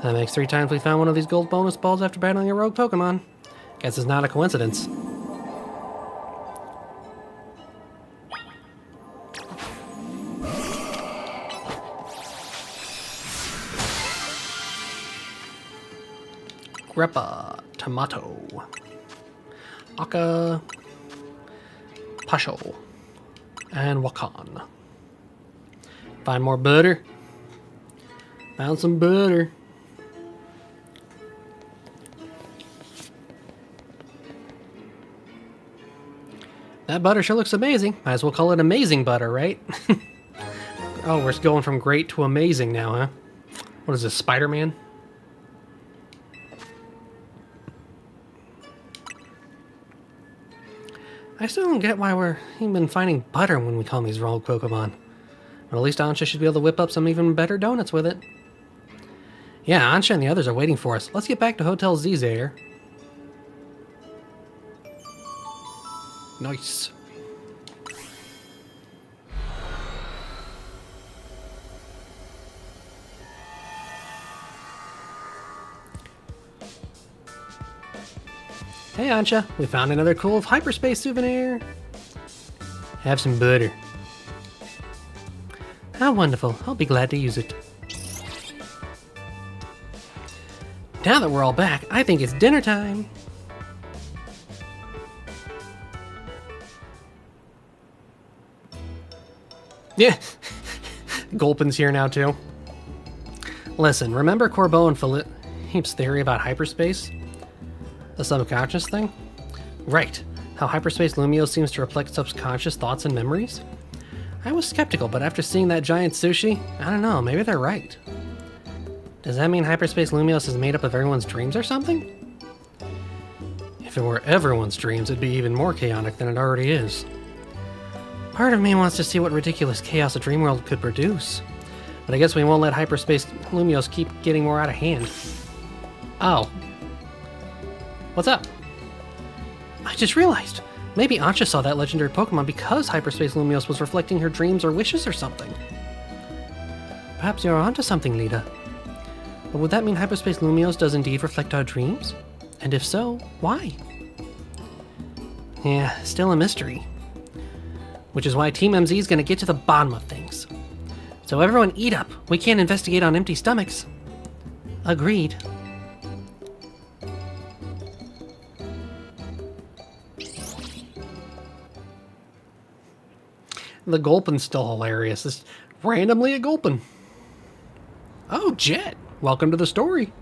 That makes 3 times we found one of these gold bonus balls after battling a rogue Pokemon. Guess it's not a coincidence. Greppa, Tomato, Aka, Pasho, and Wakan. Find more butter. Found some butter. That butter sure looks amazing. Might as well call it amazing butter, right? Oh, we're going from great to amazing now, huh? What is this, Spider-Man? I still don't get why we're even finding butter when we call these rogue Pokemon. But at least Ansha should be able to whip up some even better donuts with it. Yeah, Ansha and the others are waiting for us. Let's get back to Hotel Zizare. Nice. Hey Ansha, we found another cool hyperspace souvenir. Have some butter. How wonderful. I'll be glad to use it. Now that we're all back, I think it's dinner time. Yeah. Gulpin's here now, too. Listen, remember Corbeau and Philippe's theory about hyperspace? The subconscious thing? Right. How hyperspace Lumio seems to reflect subconscious thoughts and memories? I was skeptical, but after seeing that giant sushi, I don't know, maybe they're right. Does that mean hyperspace Lumios is made up of everyone's dreams or something? If it were everyone's dreams, it'd be even more chaotic than it already is. Part of me wants to see what ridiculous chaos a dream world could produce. But I guess we won't let hyperspace Lumios keep getting more out of hand. Oh. What's up? I just realized. Maybe Ancha saw that legendary Pokemon because hyperspace Lumios was reflecting her dreams or wishes or something. Perhaps you're onto something, Lita. But would that mean hyperspace Lumios does indeed reflect our dreams? And if so, why? Yeah, still a mystery. Which is why Team MZ is going to get to the bottom of things. So everyone eat up. We can't investigate on empty stomachs. Agreed. The Gulpin's still hilarious. It's randomly a Gulpin. Oh, Jet. Welcome to the story.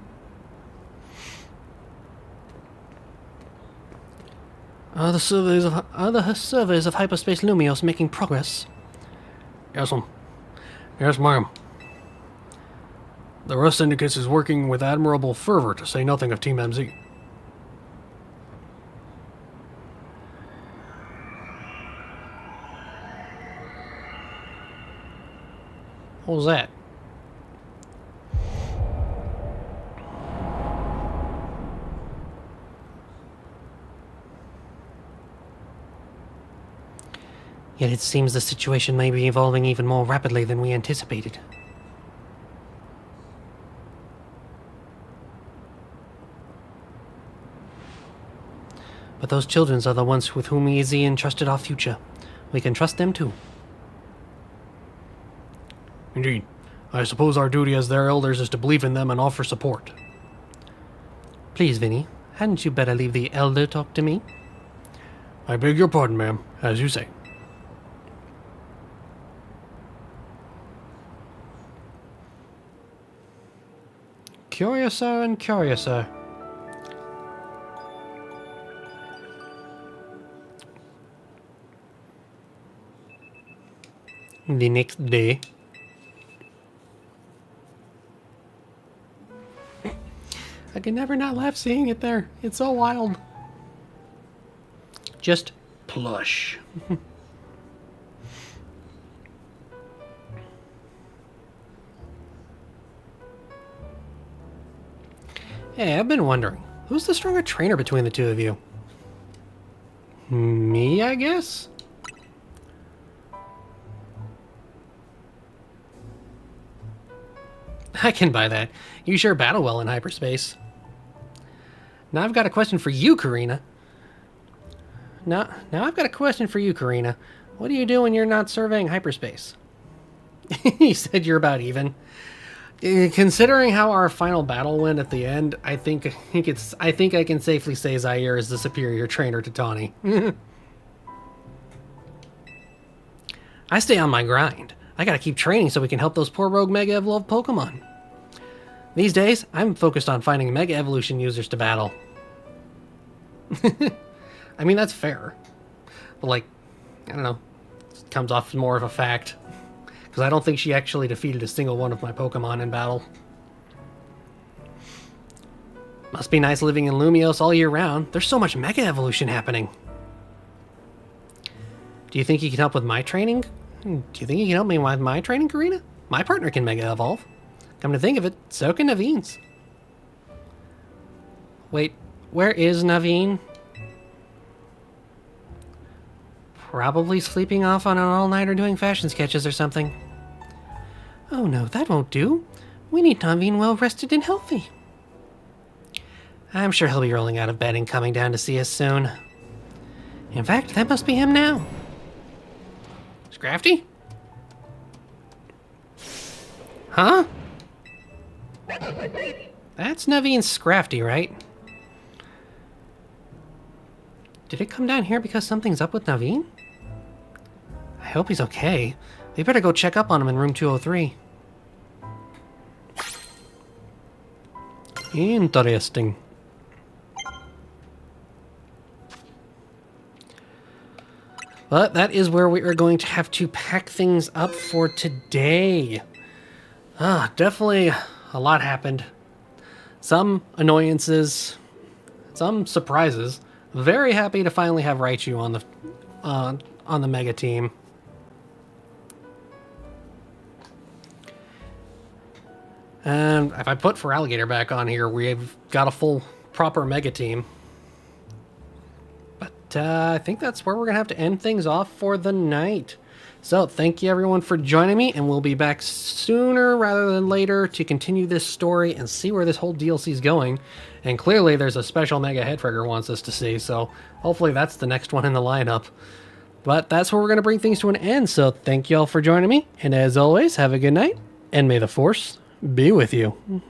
Are the surveys of hyperspace Lumios making progress? Yes, ma'am. Yes, ma'am. The Rust Syndicates is working with admirable fervor, to say nothing of Team MZ. What was that? Yet it seems the situation may be evolving even more rapidly than we anticipated. But those children are the ones with whom EZ entrusted our future. We can trust them too. Indeed. I suppose our duty as their elders is to believe in them and offer support. Please, Vinny, hadn't you better leave the elder talk to me? I beg your pardon, ma'am, as you say. Curiouser and curiouser. The next day. I can never not laugh seeing it there. It's so wild. Just plush. Hey, I've been wondering, who's the stronger trainer between the two of you? Me, I guess? I can buy that. You sure battle well in hyperspace. Now I've got a question for you, Karina. Now I've got a question for you, Karina. What do you do when you're not surveying hyperspace? You said you're about even. Considering how our final battle went at the end, I think I can safely say Zaire is the superior trainer to Tawny. I stay on my grind. I gotta keep training so we can help those poor rogue Mega Evolved Pokemon. These days, I'm focused on finding Mega Evolution users to battle. I mean, that's fair. But like, I don't know, it comes off more of a fact. Because I don't think she actually defeated a single one of my Pokemon in battle. Must be nice living in Lumios all year round. There's so much Mega Evolution happening. Do you think you can help with my training? Do you think you can help me with my training, Karina? My partner can Mega Evolve. Come to think of it, so can Naveen's. Wait, where is Naveen? Probably sleeping off on an all-nighter doing fashion sketches or something. Oh no, that won't do. We need Naveen well rested and healthy. I'm sure he'll be rolling out of bed and coming down to see us soon. In fact, that must be him now. Scrafty? Huh? That's Naveen's Scrafty, right? Did it come down here because something's up with Naveen? I hope he's okay. We better go check up on him in room 203. Interesting. But that is where we are going to have to pack things up for today. Definitely a lot happened. Some annoyances, some surprises. Very happy to finally have Raichu on the Mega team. And if I put Feraligatr back on here, we've got a full proper Mega team. But I think that's where we're going to have to end things off for the night. So thank you everyone for joining me, and we'll be back sooner rather than later to continue this story and see where this whole DLC is going. And clearly there's a special Mega Headfrigger wants us to see, so hopefully that's the next one in the lineup. But that's where we're going to bring things to an end, so thank you all for joining me, and as always, have a good night, and may the Force be with you.